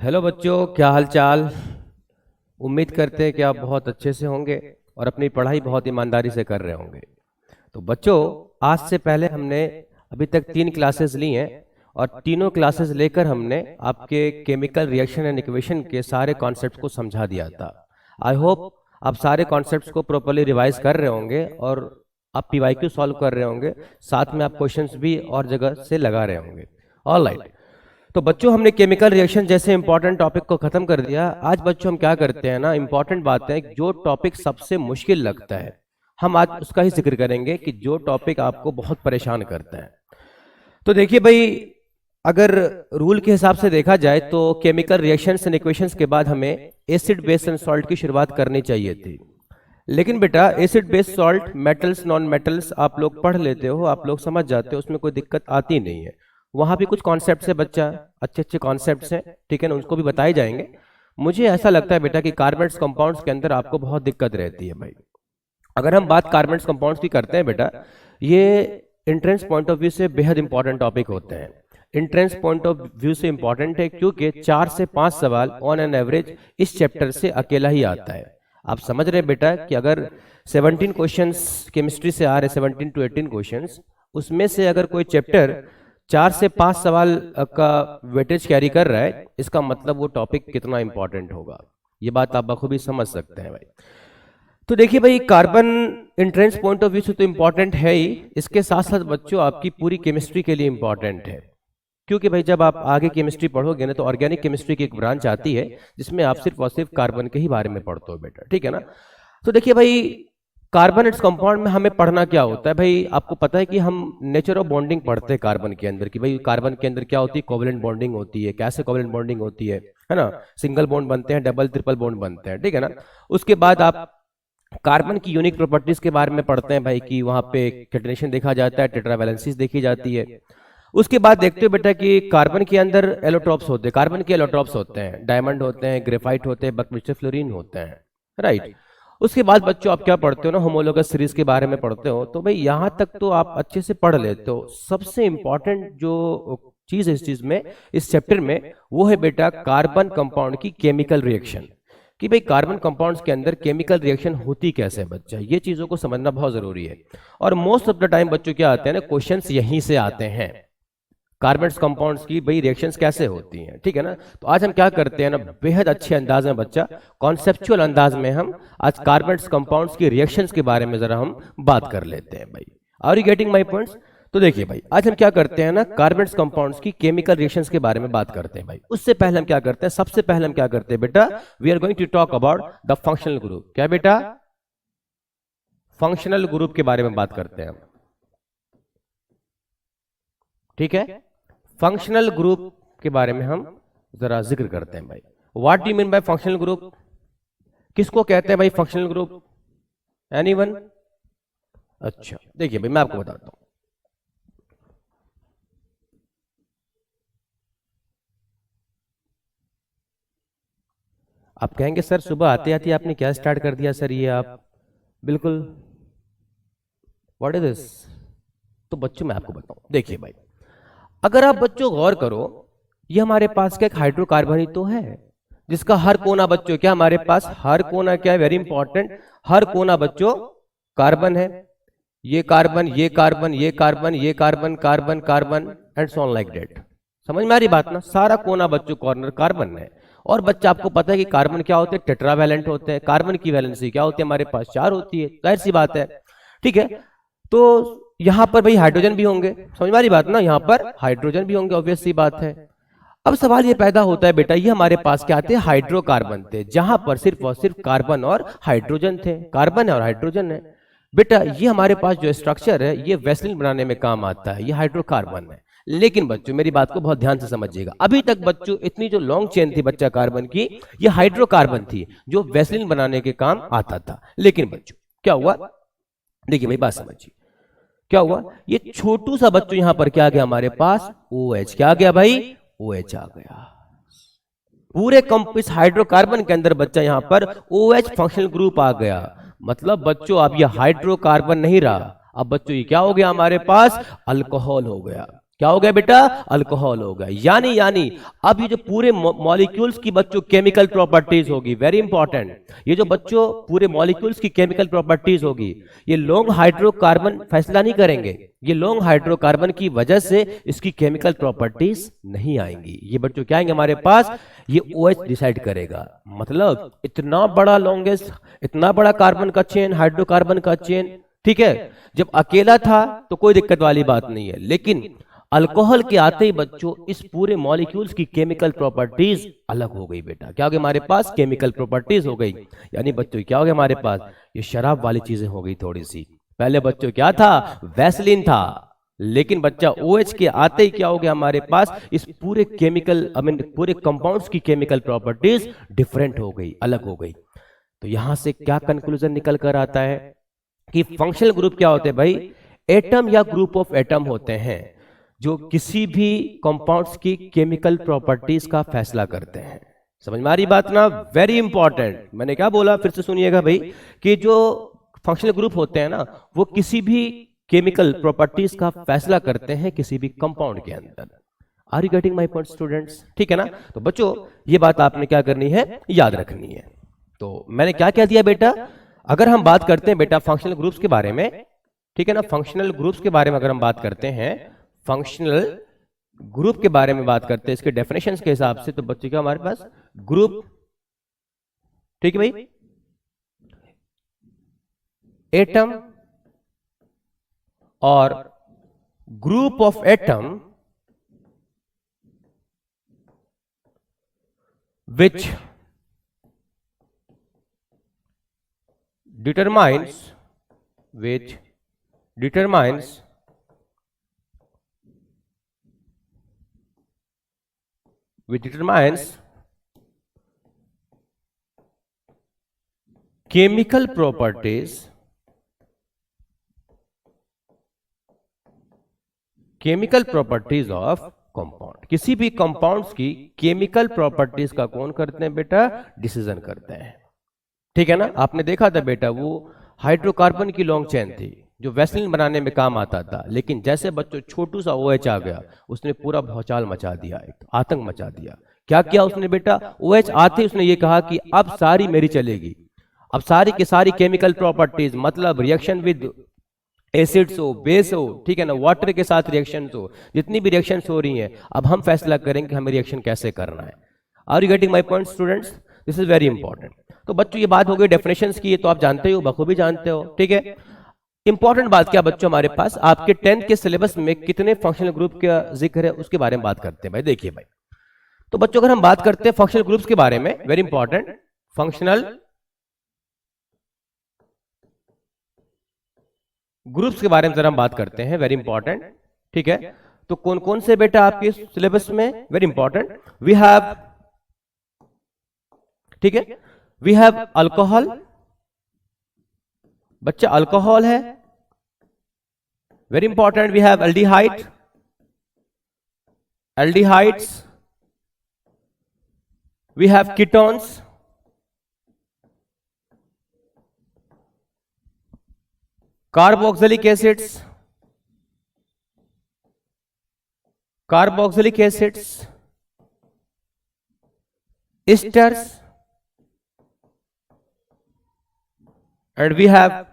Hello बच्चों, क्या हाल चाल। उम्मीद करते हैं कि आप बहुत अच्छे से होंगे और अपनी पढ़ाई बहुत ईमानदारी से कर रहे होंगे। तो बच्चों, आज से पहले हमने अभी तक 3 क्लासेस ली हैं और तीनों क्लासेस लेकर हमने आपके केमिकल रिएक्शन एंड इक्वेशन के सारे कॉन्सेप्ट्स को समझा दिया था। आई होप आप सारे कॉन्सेप्ट्स को प्रॉपर्ली रिवाइज कर रहे होंगे और आप पीवाईक्यू सॉल्व कर रहे होंगे, साथ में आप क्वेश्चंस भी और जगह से लगा रहे होंगे। ऑलराइट, तो बच्चों हमने केमिकल रिएक्शन जैसे इंपॉर्टेंट टॉपिक को खत्म कर दिया। आज बच्चों हम क्या करते हैं ना, इंपॉर्टेंट बात है, जो टॉपिक सबसे मुश्किल लगता है हम आज उसका ही जिक्र करेंगे कि जो टॉपिक आपको बहुत परेशान करता है। तो देखिए भाई, अगर रूल के हिसाब से देखा जाए तो केमिकल रिएक्शंस एंड इक्वेशंस के बाद हमें एसिड बेस एंड सॉल्ट की शुरुआत करनी चाहिए थी। लेकिन बेटा acid base salt metals non metals आप लोग पढ़ लेते हो, आप लोग समझ जाते हो, उसमें कोई दिक्कत आती नहीं है। वहां भी कुछ कॉन्सेप्ट्स है बच्चा, अच्छे अच्छे कॉन्सेप्ट्स हैं, ठीक है ना, उनको भी बताए जाएंगे। मुझे ऐसा लगता है बेटा कि कार्बन्स कंपाउंड्स के अंदर आपको बहुत दिक्कत रहती है भाई। अगर हम बात कार्बन्स कंपाउंड्स की करते हैं बेटा, ये एंट्रेंस पॉइंट ऑफ व्यू से बेहद इंपॉर्टेंट टॉपिक होते हैं। एंट्रेंस पॉइंट ऑफ व्यू से इंपॉर्टेंट है क्योंकि 4 से 5 सवाल ऑन एन एवरेज इस चैप्टर से अकेला ही आता है। आप समझ रहे हैं बेटा कि अगर 17 क्वेश्चंस केमिस्ट्री से आ रहे, 17 to 18 क्वेश्चंस, उसमें से अगर कोई चैप्टर 4 से 5 सवाल का वेटेज कैरी कर रहा है, इसका मतलब वो टॉपिक कितना इंपॉर्टेंट होगा, ये बात आप बखूबी समझ सकते हैं भाई। तो देखिए भाई, carbon entrance point of view से तो इंपॉर्टेंट है ही, इसके साथ साथ बच्चों आपकी पूरी केमिस्ट्री के लिए इंपॉर्टेंट है। क्योंकि भाई जब आप आगे केमिस्ट्री पढ़ोगे ना तो ऑर्गेनिक केमिस्ट्री की एक ब्रांच आती है जिसमें आप सिर्फ और सिर्फ कार्बन के ही बारे में पढ़ते हो बेटा, ठीक है ना। तो देखिए भाई, कार्बन इट्स कंपाउंड में हमें पढ़ना क्या होता है भाई, आपको पता है कि हम नेचर ऑफ बॉन्डिंग पढ़ते हैं कार्बन के अंदर कि भाई कार्बन के अंदर क्या होती है, कोवलेंट बॉन्डिंग होती है, कैसे कोवलेंट बॉन्डिंग होती है ना, सिंगल बॉन्ड बनते हैं, डबल ट्रिपल बॉन्ड बनते हैं, ठीक है ना। उसके बाद आप कार्बन की यूनिक प्रॉपर्टीज के बारे में पढ़ते हैं भाई कि वहां पे कैटेनेशन देखा जाता है, टेट्रावैलेंसीज देखी जाती है। उसके बाद देखते हो बेटा कि कार्बन के अंदर एलोट्रॉप्स होते हैं, कार्बन के एलोट्रॉप्स होते हैं, डायमंड होते हैं, ग्रेफाइट होते हैं, बकमिस्टर फ्लोरीन होते हैं, राइट। उसके बाद बच्चों आप क्या पढ़ते हो ना, होमोलोगस सीरीज के बारे में पढ़ते हो। तो भाई यहां तक तो आप अच्छे से पढ़ लेते हो। सबसे इंपॉर्टेंट जो चीज है इस चीज में, इस चैप्टर में, वो है बेटा कार्बन कंपाउंड की केमिकल रिएक्शन, कि भाई कार्बन कंपाउंड्स के अंदर केमिकल रिएक्शन होती कैसे है बच्चा, ये चीजों को समझना बहुत जरूरी है। और मोस्ट ऑफ द टाइम बच्चों क्या आते हैं ना, क्वेश्चंस यहीं से आते हैं, कार्बन कंपाउंड्स की भाई रिएक्शंस कैसे होती हैं, ठीक है ना। तो आज हम क्या करते हैं ना, बेहद अच्छे अंदाज में बच्चा, कॉन्सेप्चुअल अंदाज में हम आज कार्बन कंपाउंड्स की रिएक्शंस के बारे में जरा हम बात कर लेते हैं भाई। Are you getting my points. तो देखिए भाई, आज हम क्या करते हैं ना, कार्बन कंपाउंड्स की केमिकल रिएक्शंस के बारे में बात करते हैं भाई। उससे पहले हम क्या करते हैं, सबसे पहले हम क्या करते हैं बेटा, we are going to talk about the functional group. क्या बेटा, फंक्शनल ग्रुप के बारे में बात करते हैं हम, ठीक है। फंक्शनल ग्रुप के बारे में हम जरा जिक्र करते हैं भाई। What do you mean by functional group, किसको कहते हैं भाई फंक्शनल ग्रुप, एनीवन। अच्छा देखिए भाई, मैं आपको बताता हूं। आप कहेंगे सर सुबह आते आते आपने क्या स्टार्ट कर दिया सर, ये आप बिल्कुल, व्हाट इज दिस। तो बच्चों मैं आपको बताऊं, देखिए भाई, अगर आप बच्चों गौर करो, ये हमारे पास क्या एक हाइड्रोकार्बन ही तो है जिसका हर कोना बच्चों, क्या हमारे पास हर कोना क्या है, वेरी इंपॉर्टेंट, हर कोना बच्चों कार्बन है। ये कार्बन, ये कार्बन, ये कार्बन, ये carbon, carbon carbon and so on like that. समझ में आ रही बात ना, सारा कोना बच्चों कॉर्नर कार्बन है। और बच्चा आपको पता है कि कार्बन क्या होते हैं, टेट्रावैलेंट होते हैं। कार्बन की वैलेंसी क्या होती है, हमारे पास 4 होती है, जाहिर सी बात है, ठीक है। तो यहां पर भाई हाइड्रोजन भी होंगे, समझ में आ रही बात ना, यहां पर हाइड्रोजन भी होंगे, ऑब्वियस सी बात है। अब सवाल ये पैदा होता है बेटा, ये हमारे पास क्या थे, हाइड्रोकार्बन थे, जहां पर सिर्फ और सिर्फ कार्बन और हाइड्रोजन थे, कार्बन है और हाइड्रोजन है बेटा। ये हमारे पास जो स्ट्रक्चर है ये वेसलिन बनाने में काम आता है, ये हाइड्रोकार्बन है। लेकिन बच्चों मेरी बात को बहुत ध्यान से समझिएगा, अभी तक बच्चों इतनी जो लॉन्ग चेन थी बच्चा कार्बन की, ये हाइड्रोकार्बन थी जो वेसलिन बनाने के काम आता था। लेकिन बच्चों क्या हुआ, देखिए भाई बात समझिए, क्या हुआ, ये छोटू सा बच्चों यहां पर क्या आ गया हमारे पास, OH। क्या आ गया भाई, OH आ गया। पूरे इस हाइड्रोकार्बन के अंदर बच्चा यहां पर OH फंक्शनल ग्रुप आ गया। मतलब बच्चों अब ये हाइड्रोकार्बन नहीं रहा, अब बच्चों ये क्या हो गया हमारे पास, अल्कोहल हो गया। क्या हो गया बेटा? अल्कोहल हो गया। यानी अब ये जो पूरे मॉलिक्यूल्स की बच्चों केमिकल प्रॉपर्टीज होगी, वेरी इंपॉर्टेंट, ये जो बच्चों पूरे मॉलिक्यूल्स की केमिकल प्रॉपर्टीज होगी, ये लॉन्ग हाइड्रोकार्बन फैसला नहीं करेंगे। ये लॉन्ग हाइड्रोकार्बन की वजह से इसकी केमिकल प्रॉपर्टीज नहीं आएंगी। ये बच्चों क्या आएंगे हमारे पास? ये OH डिसाइड करेगा। मतलब इतना बड़ा लॉन्गेस्ट, इतना बड़ा कार्बन का चेन, हाइड्रोकार्बन का चेन, ठीक है। जब अकेला था तो कोई दिक्कत वाली बात नहीं है, लेकिन अल्कोहल के आते ही बच्चों इस पूरे मॉलिक्यूल्स की केमिकल प्रॉपर्टीज अलग हो गई बेटा। क्या हो गया हमारे पास? केमिकल प्रॉपर्टीज हो गई। यानी बच्चों क्या हो गया हमारे पास? ये शराब वाली चीजें हो गई थोड़ी सी। पहले बच्चों क्या था? वैसलीन था, लेकिन बच्चा OH के आते ही क्या हो गया हमारे पास? इस पूरे केमिकल पूरे कंपाउंड्स की केमिकल प्रॉपर्टीज डिफरेंट हो गई, अलग हो गई। तो यहां से क्या कंक्लूजन निकल कर आता है कि फंक्शनल ग्रुप क्या होते हैं भाई? एटम या ग्रुप ऑफ एटम होते हैं जो किसी भी कंपाउंड्स की केमिकल प्रॉपर्टीज का फैसला करते हैं। समझ में आ रही बात ना? Very important. मैंने क्या बोला, फिर से सुनिएगा भाई, कि जो फंक्शनल ग्रुप होते हैं ना, वो किसी भी केमिकल प्रॉपर्टीज का फैसला करते हैं किसी भी कंपाउंड के अंदर। Are you getting my point students? ठीक है ना? तो बच्चों ये बात आपने क्या करनी है? याद रखनी है। तो मैंने क्या कह दिया बेटा? अगर हम बात करते हैं बेटा फंक्शनल ग्रुप्स के बारे में, ठीक है ना, फंक्शनल ग्रुप्स के बारे में अगर हम बात करते हैं, फंक्शनल ग्रुप के बारे में बात करते हैं इसके डेफिनेशंस के हिसाब से, तो बच्चों क्या हमारे पास? ग्रुप, ठीक है भाई, एटम और group of atom which determines chemical properties of compound. किसी भी कंपाउंड्स की केमिकल प्रॉपर्टीज का कौन करते हैं बेटा? डिसीजन करते हैं। ठीक है ना? आपने देखा था बेटा, वो हाइड्रोकार्बन की लॉन्ग चेन थी जो वैसलीन बनाने में काम आता था, लेकिन जैसे बच्चों छोटू सा OH आ गया, उसने पूरा भौचाल मचा दिया, एक आतंक मचा दिया। क्या किया उसने बेटा? OH आते ही उसने ये कहा कि अब सारी मेरी चलेगी, अब सारी की सारी केमिकल प्रॉपर्टीज, मतलब रिएक्शन विद एसिड्स हो, बेस हो, ठीक है ना, वाटर के साथ रिएक्शंस हो, जितनी भी रिएक्शंस हो रही हैं, अब हम फैसला करेंगे कि हमें रिएक्शन कैसे करना है। Are you getting my point students? This is very important. तो बच्चों ये बात हो गई डेफिनेशंस की, ये तो आप जानते हो, बखूबी जानते हो, ठीक है। इंपॉर्टेंट बात क्या बच्चों, हमारे पास आपके 10th के सिलेबस में कितने फंक्शनल ग्रुप का जिक्र है उसके बारे में बात करते हैं भाई। देखिए भाई, तो बच्चों अगर हम बात करते हैं फंक्शनल ग्रुप्स के बारे में, वेरी इंपॉर्टेंट, फंक्शनल ग्रुप्स के बारे में जरा हम बात करते हैं, वेरी इंपॉर्टेंट, ठीक है। तो कौन कौन से बेटा आपके सिलेबस में? वेरी इंपॉर्टेंट, वी हैव, ठीक है, वी हैव अल्कोहल, बच्चा अल्कोहल है, very important, we have aldehyde, aldehydes, we have ketones, carboxylic acids, carboxylic acids, esters, and we have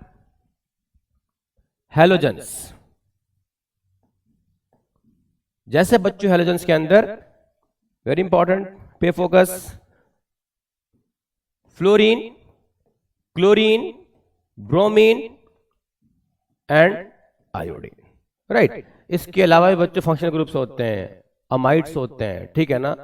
halogens। जैसे बच्चों हेलोजेंस के अंदर वेरी इंपॉर्टेंट, पे focus, fluorine, chlorine, bromine and iodine, right. इसके अलावा भी बच्चों फंक्शनल ग्रुप्स होते हैं, अमाइड्स होते हैं, ठीक है ना,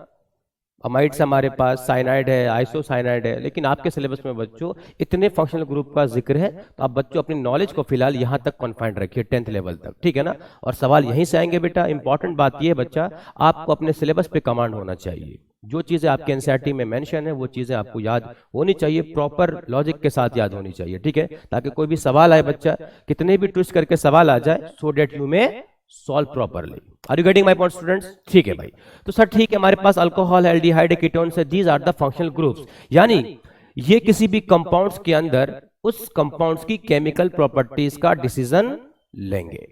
अमाइड्स हमारे पास, साइनाइड है, आइसोसाइनाइड है, लेकिन आपके सिलेबस में बच्चों इतने फंक्शनल ग्रुप का जिक्र है, तो आप बच्चों अपनी नॉलेज को फिलहाल यहां तक कॉन्फाइंड रखिए 10th लेवल तक, ठीक है ना। और सवाल यहीं से आएंगे बेटा। इंपॉर्टेंट बात यह बच्चा, आपको अपने सिलेबस पे कमांड होना चाहिए। जो चीजें आपके एनसीईआरटी में मेंशन है वो चीजें आपको याद होनी चाहिए, प्रॉपर लॉजिक के साथ याद होनी चाहिए, ठीक है, ताकि कोई भी सवाल आए बच्चा, कितने भी ट्विस्ट करके सवाल आ जाए, so that you may solve properly. Are you getting my point students? ठीक है भाई। तो सर ठीक है, हमारे पास अल्कोहल है, एल्डिहाइड है, कीटोन्स है, these are the functional groups. यानी ये किसी भी कंपाउंड्स के अंदर उस कंपाउंड्स की केमिकल प्रॉपर्टीज का डिसीजन लेंगे।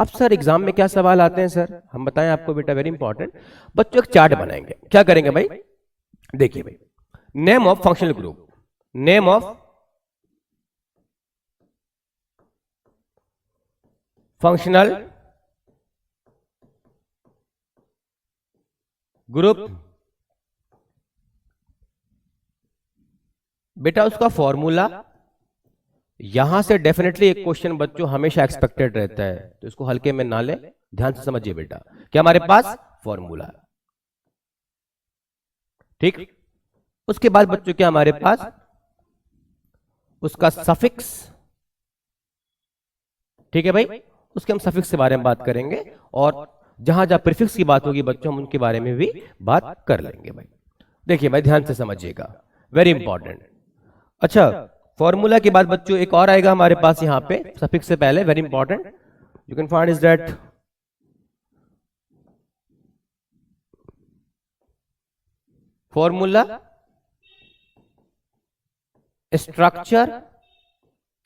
अब सर एग्जाम में क्या सवाल आते हैं सर, हम बताएं आपको बेटा, वेरी इंपॉर्टेंट। बच्चों एक चार्ट बनाएंगे, क्या करेंगे भाई, देखिए भाई, name of functional group, name of functional group, बेटा उसका फॉर्मूला। यहां से डेफिनेटली एक क्वेश्चन बच्चों हमेशा एक्सपेक्टेड रहता है, तो इसको हल्के में ना ले, ध्यान से समझिए बेटा। क्या हमारे पास फॉर्मूला, ठीक। उसके बाद बच्चों क्या हमारे पास उसका सफिक्स, ठीक है भाई, उसके हम सफिक्स के बारे में बात करेंगे, और जहां जहां प्रीफिक्स की बात होगी बच्चों हम उनके बारे में भी बात कर लेंगे भाई। देखिए भाई ध्यान से समझिएगा, वेरी इंपॉर्टेंट। अच्छा, फॉर्मूला के बाद बच्चों एक और आएगा हमारे पास यहां पे सफिक्स से पहले, very important, you can find is that formula, structure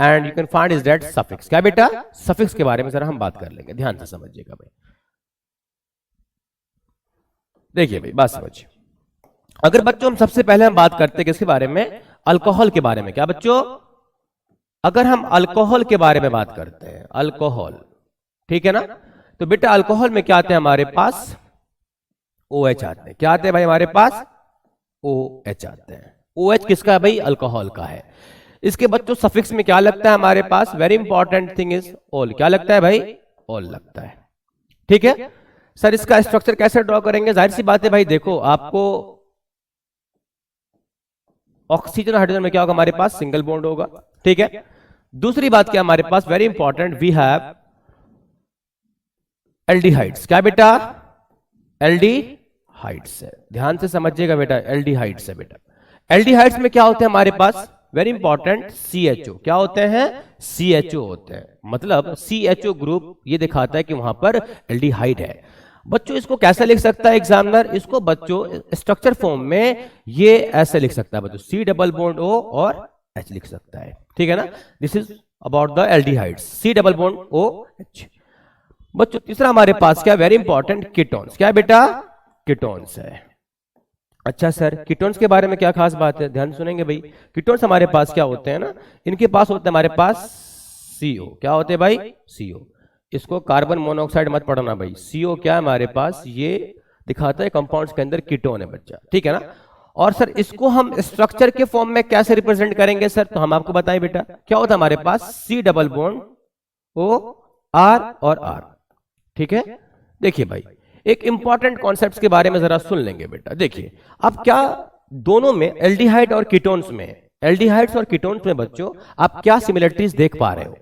and you can find is that suffix. क्या बेटा, सफिक्स के बारे में जरा हम बात कर लेंगे, ध्यान से समझिएगा भाई। देखिए भाई बात समझिए, अगर बच्चों हम सबसे पहले हम बात करते हैं किसके बारे में, अल्कोहल के बारे में। क्या बच्चों, अगर हम अल्कोहल के बारे में बात करते हैं, अल्कोहल, ठीक है ना, तो बेटा अल्कोहल में क्या आते हैं हमारे पास, OH आते हैं। क्या आते हैं भाई हमारे पास, OH आते हैं। OH किसका है भाई, अल्कोहल का है। इसके बच्चों सफिक्स में क्या लगता है हमारे पास, very important thing is all. क्या लगता है भाई, ऑल लगता है, ठीक है। सर इसका स्ट्रक्चर कैसे ड्रॉ करेंगे, जाहिर सी बात है भाई, देखो आपको ऑक्सीजन और हाइड्रोजन में क्या होगा हमारे पास, सिंगल बॉन्ड होगा, ठीक है। दूसरी बात क्या हमारे पास, very important, we have aldehydes. क्या बेटा, एल्डिहाइड्स है, ध्यान से समझिएगा बेटा, एल्डिहाइड्स है बेटा। एल्डिहाइड्स में क्या होते हैं हमारे पास, वेरी इंपॉर्टेंट, CHO। क्या होते हैं, CHO होते हैं, मतलब CHO ग्रुप ये दिखाता है कि वहां पर एल्डिहाइड है। बच्चों इसको कैसे लिख सकता है एग्जामिनर, इसको बच्चों स्ट्रक्चर फॉर्म में ये ऐसे लिख सकता है बच्चों, C डबल बॉन्ड O और H लिख सकता है, ठीक है ना। This is about the aldehydes, C double bond OH। बच्चों तीसरा हमारे पास क्या, वेरी इंपॉर्टेंट, कीटोन्स। क्या बेटा, कीटोन्स है। अच्छा सर कीटोन्स के बारे में क्या खास बात है, ध्यान सुनेंगे भाई। कीटोन्स हमारे पास क्या होते हैं ना, इनके पास होते हैं हमारे पास CO। क्या होते हैं भाई, CO। इसको कार्बन मोनोऑक्साइड मत पढ़ना भाई, CO क्या है हमारे पास, ये दिखाता है कंपाउंड्स के अंदर कीटोन है बच्चा, ठीक है ना। और सर इसको हम स्ट्रक्चर के फॉर्म में कैसे रिप्रेजेंट करेंगे सर, तो हम आपको बताएं बेटा, क्या होता है हमारे पास, C double bond O R और R, ठीक है। देखिए भाई एक इंपॉर्टेंट कॉन्सेप्ट्स के बारे में जरा सुन लेंगे बेटा। देखिए अब क्या दोनों में, एल्डिहाइड और कीटोन्स में, एल्डिहाइड्स और कीटोन्स में बच्चों आप क्या सिमिलरिटीज देख पा रहे हो,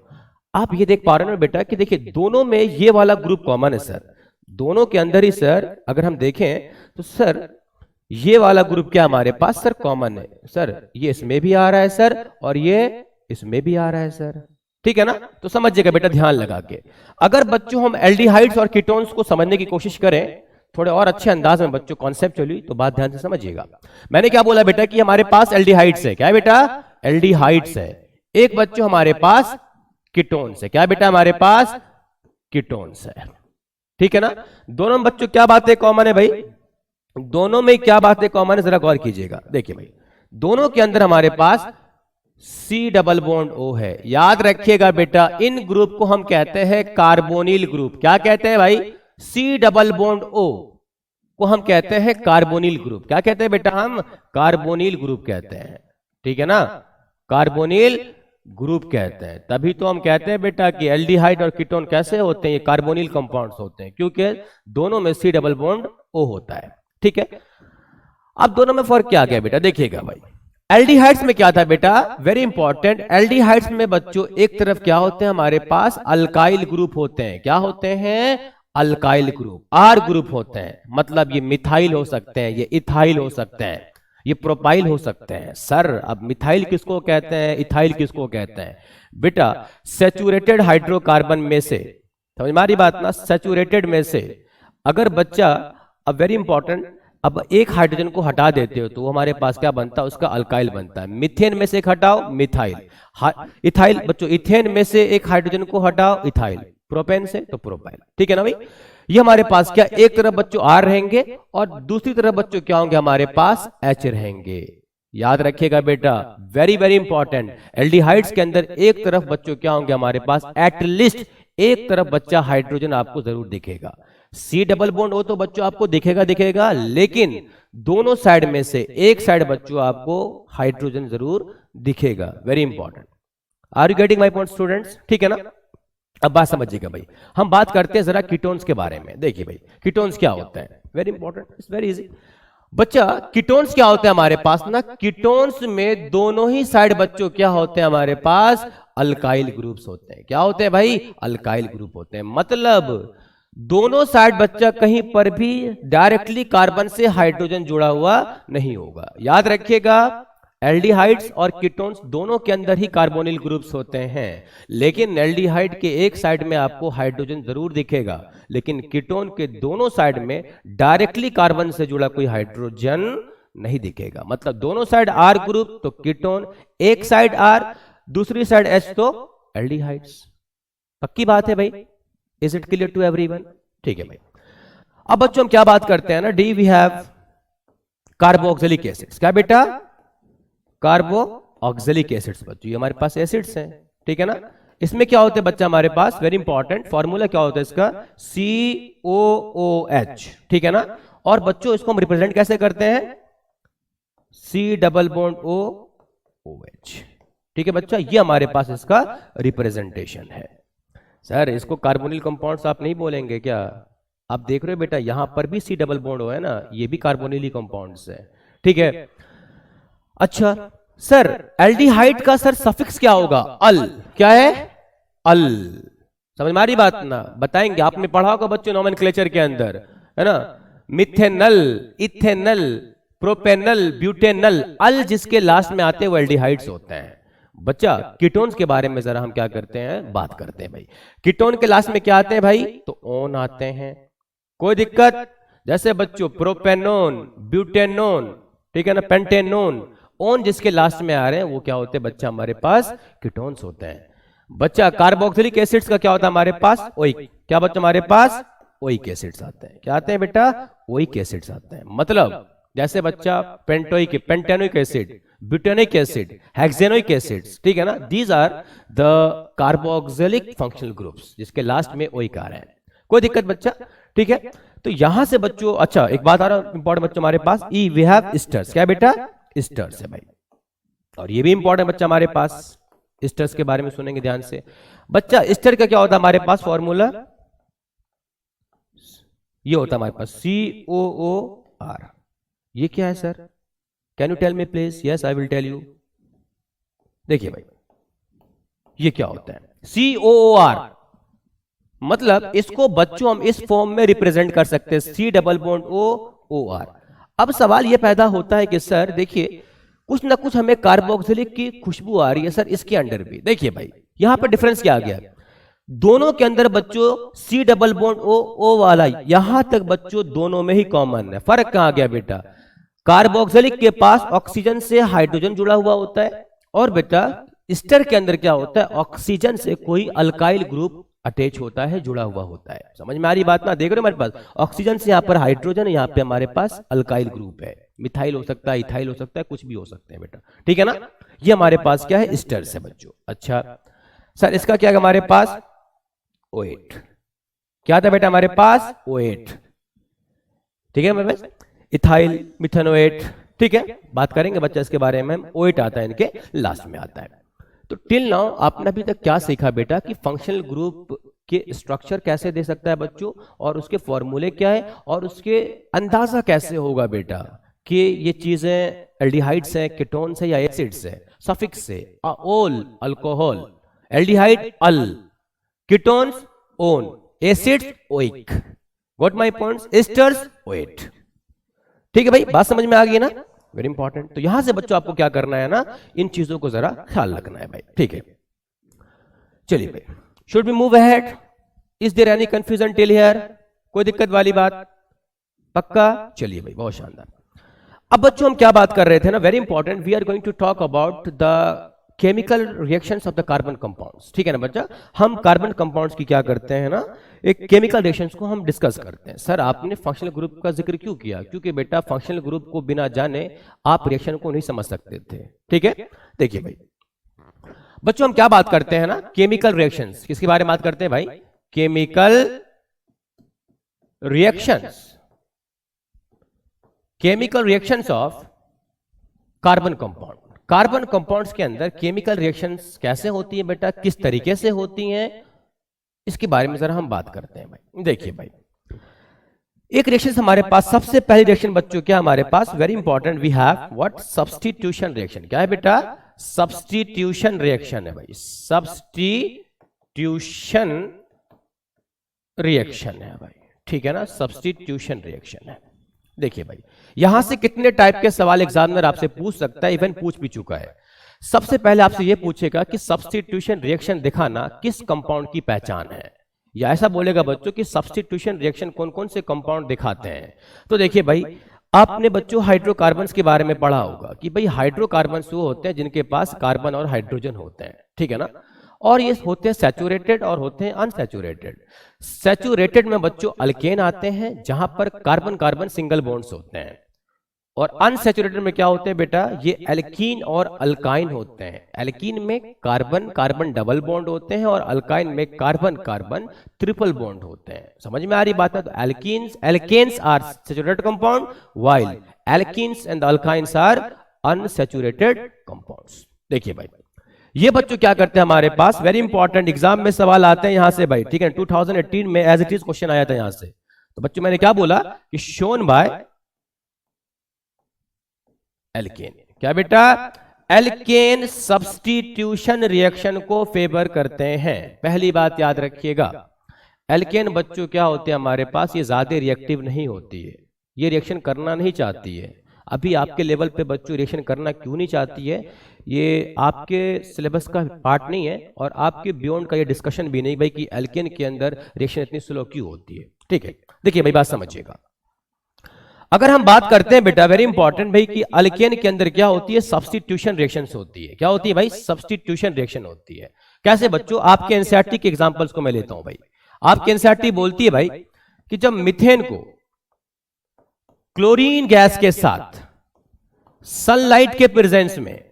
आप ये देख पा रहे हो बेटा कि देखिए दोनों में ये वाला ग्रुप कॉमन है सर, दोनों के अंदर ही सर अगर हम देखें तो सर ये वाला ग्रुप क्या हमारे पास सर कॉमन है सर, ये इसमें भी आ रहा है सर और ये इसमें भी आ रहा है सर, ठीक है ना। तो समझिएगा बेटा ध्यान लगा के, अगर बच्चों हम एल्डिहाइड्स और कीटोन्स को समझने की कोशिश करें थोड़े और अच्छे अंदाज में बच्चों कॉन्सेप्चुअली, तो बात ध्यान से समझिएगा। मैंने क्या बोला बेटा कि हमारे पास एल्डिहाइड्स है, क्या है बेटा, एल्डिहाइड्स है। एक बच्चों हमारे पास कीटोन्स है, क्या बेटा हमारे पास कीटोन्स है, ठीक है ना। दोनों में बच्चों क्या बातें कॉमन है भाई, दोनों में क्या बातें कॉमन है जरा गौर कीजिएगा। देखिए भाई दोनों के अंदर हमारे पास C डबल बॉन्ड O है। याद रखिएगा बेटा इन ग्रुप को हम कहते हैं कार्बोनिल ग्रुप। क्या कहते हैं भाई, C डबल बॉन्ड O को हम कहते हैं कार्बोनिल ग्रुप। क्या कहते हैं बेटा, हम कार्बोनिल ग्रुप कहते हैं, ठीक है ना, कार्बोनिल ग्रुप कहते हैं। तभी तो हम कहते हैं बेटा कि एल्डिहाइड और कीटोन कैसे होते हैं, ये कार्बोनिल कंपाउंड्स होते हैं, क्योंकि दोनों में C डबल बॉन्ड O होता है, ठीक है। अब दोनों में फर्क क्या आ गया बेटा, देखिएगा भाई एल्डिहाइड्स में क्या था बेटा, वेरी इंपॉर्टेंट, एल्डिहाइड्स में बच्चों एक तरफ क्या होते हैं हमारे पास अल्काइल ग्रुप होते हैं। क्या होते हैं, अल्काइल ग्रुप, R ग्रुप होते हैं, मतलब ये मिथाइल हो सकते हैं, ये इथाइल हो सकते हैं, ये प्रोपाइल हो सकते हैं। सर अब मिथाइल किसको कहते हैं, इथाइल किसको कहते हैं बेटा, सैचुरेटेड हाइड्रोकार्बन में से, समझ में आ रही बात ना, सैचुरेटेड में से अगर बच्चा, अब वेरी इंपॉर्टेंट, अब एक हाइड्रोजन को हटा देते हो तो वो हमारे पास क्या बनता है, उसका अल्काइल बनता है। मीथेन में से एक हटाओ, मिथाइल, इथाइल बच्चों, इथेन में से एक हाइड्रोजन को हटाओ, इथाइल, प्रोपेन से तो प्रोपाइल, ठीक है ना भाई। ये हमारे पास क्या, एक तरफ बच्चों आर रहेंगे और दूसरी तरफ बच्चों क्या होंगे हमारे पास, एच रहेंगे। याद रखिएगा बेटा, वेरी वेरी इंपॉर्टेंट, एल्डिहाइड्स के अंदर एक तरफ बच्चों क्या होंगे हमारे पास, एटलीस्ट एक तरफ बच्चा हाइड्रोजन आपको जरूर दिखेगा। सी डबल बॉन्ड हो तो बच्चों आपको दिखेगा दिखेगा, लेकिन दोनों साइड में से एक साइड बच्चों आपको हाइड्रोजन जरूर दिखेगा। Very important. Are you getting my point students, ठीक है ना। अब बात समझिएगा भाई, हम बात करते हैं जरा कीटोन्स के बारे में। देखिए भाई कीटोन्स क्या होते हैं, very important, it's very easy बच्चा। कीटोन्स क्या होते हैं हमारे पास ना, कीटोन्स में दोनों ही साइड बच्चों क्या होते हैं हमारे पास, अल्काइल ग्रुप्स होते हैं। क्या होते हैं भाई, अल्काइल ग्रुप होते हैं। मतलब दोनों साइड बच्चा कहीं पर भी डायरेक्टली कार्बन से हाइड्रोजन जुड़ा हुआ नहीं होगा। याद रखिएगा, एल्डिहाइड्स और कीटोन्स दोनों के अंदर ही कार्बोनिल ग्रुप्स होते हैं, लेकिन एल्डिहाइड के एक साइड में आपको हाइड्रोजन जरूर दिखेगा, लेकिन कीटोन के दोनों साइड में डायरेक्टली कार्बन से जुड़ा कोई हाइड्रोजन नहीं दिखेगा। मतलब दोनों साइड आर ग्रुप तो कीटोन, एक साइड आर दूसरी साइड एच तो एल्डिहाइड्स। पक्की बात है भाई, is it clear to everyone, ठीक है भाई। अब बच्चों हम क्या बात करते हैं ना, the we have carboxylic acids. क्या बेटा, कार्बो ऑक्सिलिक एसिड्स बच्चों, ये हमारे पास एसिड्स हैं, ठीक है ना। इसमें क्या होते हैं बच्चा हमारे पास, वेरी इंपॉर्टेंट, फॉर्मूला क्या होता है इसका, COOH, ठीक है ना। और बच्चों इसको हम रिप्रेजेंट कैसे करते हैं, C डबल बॉन्ड OH, ठीक है बच्चा। ये हमारे पास इसका रिप्रेजेंटेशन है। सर इसको कार्बोनिल कंपाउंड्स आप नहीं बोलेंगे क्या, आप देख रहे हो बेटा यहां पर भी C डबल बॉन्ड है ना, ये भी कार्बोनिल कंपाउंड्स है, ठीक है। अच्छा सर एल्डिहाइड का सर सफिक्स क्या होगा, अल, क्या है, अल, समझ में आ रही बात ना, बताएंगे, आपने पढ़ा होगा बच्चों नोमेनक्लेचर के अंदर, है ना, मिथेनल, इथेनल, प्रोपेनल, ब्यूटेनल, अल जिसके लास्ट में आते हैं वो एल्डिहाइड्स होते हैं। बच्चा कीटोन्स के बारे में जरा हम क्या करते हैं, बात करते हैं भाई। कीटोन के लास्ट में क्या आते हैं भाई, तो ओन आते हैं, कोई दिक्कत। जैसे बच्चों प्रोपेनोन, ब्यूटेनोन, ठीक है ना, पेंटेनोन, ओन जिसके लास्ट में आ रहे हैं वो क्या होते हैं बच्चा हमारे पास, कीटोन्स होते हैं। बच्चा कार्बोक्सिलिक एसिड्स का क्या होता है हमारे पास, ओइक, क्या बच्चा हमारे पास ओइक एसिड्स आते हैं। क्या आते हैं बेटा, ओइक एसिड्स आते हैं। मतलब जैसे बच्चा pentoic, pentanoic acid, butanoic acid, hexanoic acids, ठीक है ना, these are the carboxylic functional groups जिसके लास्ट में ओइक आ रहे हैं। कोई दिक्कत बच्चा, ठीक है। तो यहां से बच्चों, अच्छा एक बात आ रहा है इंपॉर्टेंट बच्चों हमारे पास, ई वी हैव स्टर्स। क्या बेटा, स्टर्स है भाई, और ये भी इंपॉर्टेंट बच्चा हमारे पास, स्टर्स के बारे में सुनेंगे ध्यान से। बच्चा स्टर का क्या होता है हमारे पास फॉर्मूला, ये होता है हमारे पास COOR। ये क्या है sir, can you tell me please, yes I will tell you. देखिए भाई ये क्या होता है, COOR, मतलब इसको बच्चों हम इस फॉर्म में रिप्रेजेंट कर सकते हैं, C डबल बॉन्ड OR। अब सवाल यह पैदा होता है कि सर देखिए कुछ ना कुछ हमें कार्बोक्सिलिक की खुशबू आ रही है सर इसके अंदर भी। देखिए भाई यहां पर डिफरेंस क्या आ गया, दोनों के अंदर बच्चों C डबल बॉन्ड O वाला, यहां तक बच्चों दोनों में ही कॉमन है। फर्क कहां गया बेटा, कार्बोक्सिलिक के पास ऑक्सीजन से हाइड्रोजन जुड़ा हुआ होता है, और बेटा स्टर के अंदर क्या होता है, ऑक्सीजन से कोई अल्काइल ग्रुप अटैच होता है, जुड़ा हुआ होता है। समझ में आ रही बात ना, देख रहे हो हमारे पास ऑक्सीजन से यहाँ पर हाइड्रोजन है, यहाँ पे हमारे पास अल्काइल ग्रुप है, मिथाइल हो सकता है, इथाइल हो सकता है, कुछ भी हो सकते हैं बेटा, ठीक है ना। ये हमारे पास क्या है, स्टर्स है बच्चों। अच्छा सर इसका क्या है हमारे पास, OH, क्या था बेटा हमारे पास, OH, ठीक है हमारे पास इथाइल, मिथेनोएट, ठीक है, बात करेंगे बच्चा इसके बारे में। OH आता है इनके लास्ट में आता है। तो टिल नाउ आपने अभी तक क्या सीखा बेटा, कि फंक्शनल ग्रुप के स्ट्रक्चर कैसे दे सकता है बच्चों, और उसके फॉर्मूले क्या है, और उसके अंदाजा कैसे होगा बेटा कि ये चीजें एल्डिहाइड्स हैं, कीटोन्स है या एसिड्स है। सफिक्स से ol, alcohol, aldehyde al, ketones one, acids oic, got my points, esters OH, ठीक है भाई, बात समझ में आ गई ना, वेरी इंपॉर्टेंट। तो यहां से बच्चों आपको क्या करना है ना, इन चीजों को जरा ख्याल रखना है भाई, ठीक है। चलिए भाई, should be move ahead, is there any confusion till here, कोई दिक्कत वाली बात, पक्का, चलिए भाई बहुत शानदार। अब बच्चों हम क्या बात कर रहे थे ना, very important, we are going to talk about the chemical reactions of the carbon compounds. ठीक है ना बच्चा, हम कार्बन कंपाउंड्स की क्या करते हैं ना, एक केमिकल रिएक्शंस को हम डिस्कस करते हैं। सर आपने फंक्शनल ग्रुप का जिक्र क्यों किया? क्योंकि बेटा फंक्शनल ग्रुप को बिना जाने आप रिएक्शन को नहीं समझ सकते थे। ठीक है, देखिए भाई बच्चों, हम क्या बात करते हैं ना, केमिकल रिएक्शंस। किसके बारे में बात करते हैं भाई? Chemical reactions, chemical reactions of carbon compound. Carbon compounds के अंदर केमिकल रिएक्शंस कैसे होती हैं बेटा, किस तरीके से होती हैं, इसके बारे में जरा हम बात करते हैं भाई। देखिए भाई, एक रिएक्शन हमारे पास, सबसे पहली रिएक्शन बच्चों क्या हमारे पास, very important, we have what, substitution reaction. क्या है बेटा? सब्स्टिट्यूशन रिएक्शन है भाई, सब्स्टिट्यूशन रिएक्शन है भाई। ठीक है ना, सब्स्टिट्यूशन रिएक्शन है। देखिए भाई, यहां से कितने टाइप के सवाल एग्जामिनर आपसे पूछ सकता है, इवन पूछ भी चुका है। सबसे पहले आपसे यह पूछेगा कि सब्स्टिट्यूशन रिएक्शन दिखाना किस कंपाउंड की पहचान है, या ऐसा बोलेगा बच्चों कि सब्स्टिट्यूशन रिएक्शन कौन कौन से कंपाउंड दिखाते हैं। तो देखिए भाई, आपने बच्चों हाइड्रोकार्बन्स के बारे में पढ़ा होगा कि भाई हाइड्रोकार्बन्स वो होते हैं जिनके पास कार्बन और हाइड्रोजन होते हैं। ठीक है ना, और ये होते हैं सैचुरेटेड और होते हैं अनसैचुरेटेड। सैचुरेटेड में बच्चों अल्केन आते हैं जहां पर कार्बन कार्बन सिंगल बॉन्ड्स होते हैं, और अनसैचुरेटेड में क्या होते हैं बेटा, ये एल्कीन और अल्काइन होते हैं। एल्कीन में कार्बन कार्बन डबल बॉन्ड होते हैं और अल्काइन में कार्बन कार्बन ट्रिपल बॉन्ड होते हैं। समझ में आ रही बात है? तो alkanes are saturated compound, while alkenes and alkynes are unsaturated compounds. देखिए भाई, ये बच्चों क्या करते हैं हमारे पास, वेरी इंपॉर्टेंट, एग्जाम में सवाल आते हैं यहां से भाई। ठीक है, 2018 में एज इट इज क्वेश्चन आया था यहां से। तो बच्चों मैंने क्या बोला कि शोन बाय एल्केन। क्या बेटा? एल्केन सब्स्टिट्यूशन रिएक्शन को फेवर करते हैं। पहली बात याद रखिएगा, एल्केन बच्चों क्या होते हैं हमारे पास, ये ज्यादा रिएक्टिव नहीं होती है, ये रिएक्शन करना नहीं चाहती है। अभी आपके लेवल पे बच्चों रिएक्शन करना क्यों नहीं चाहती है, ये आपके सिलेबस का पार्ट नहीं है, और आपके बियॉन्ड का ये डिस्कशन भी नहीं भाई कि एल्केन के अंदर रिएक्शन इतनी स्लो क्यों होती है। ठीक है, देखिए भाई बात समझिएगा। अगर हम बात करते हैं बेटा, वेरी इंपॉर्टेंट भाई, कि अल्केन के अंदर क्या होती है, सब्स्टिट्यूशन रिएक्शंस होती है। क्या होती है भाई? सब्स्टिट्यूशन रिएक्शन होती है। कैसे बच्चों? आपके एनसीईआरटी के एग्जांपल्स को मैं लेता हूं भाई। आपके एनसीईआरटी बोलती है भाई कि जब मीथेन को क्लोरीन गैस के साथ सनलाइट के प्रेजेंस में,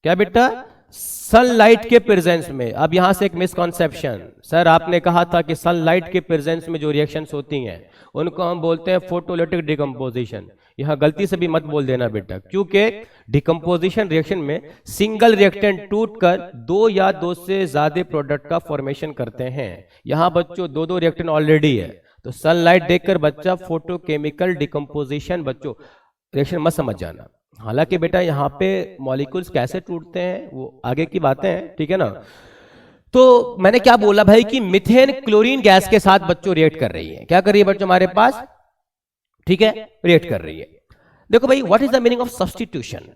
क्या बेटा? सनलाइट के प्रेजेंस में, अब यहां से एक मिसकॉन्सेप्शन, सर आपने कहा था कि सनलाइट के प्रेजेंस में जो रिएक्शंस होती हैं उनको हम बोलते हैं फोटोलिटिक डिकम्पोजिशन। यहां गलती से भी मत बोल देना बेटा, क्योंकि डिकम्पोजिशन रिएक्शन में सिंगल रिएक्टेंट टूटकर दो या दो से ज्यादा प्रोडक्ट का फॉर्मेशन करते हैं। यहां बच्चों दो दो रिएक्टेंट ऑलरेडी है, तो सनलाइट देखकर बच्चा फोटोकेमिकल डिकम्पोजिशन बच्चों रिएक्शन मत समझ जाना। हालांकि बेटा यहाँ पे मॉलिक्यूल्स कैसे टूटते हैं वो आगे की बातें हैं। ठीक है ना, तो मैंने क्या बोला भाई कि मीथेन क्लोरीन गैस के साथ बच्चों रिएक्ट कर रही है। क्या कर रही है बच्चों हमारे पास? ठीक है, रिएक्ट कर रही है। देखो भाई, what is the meaning of substitution?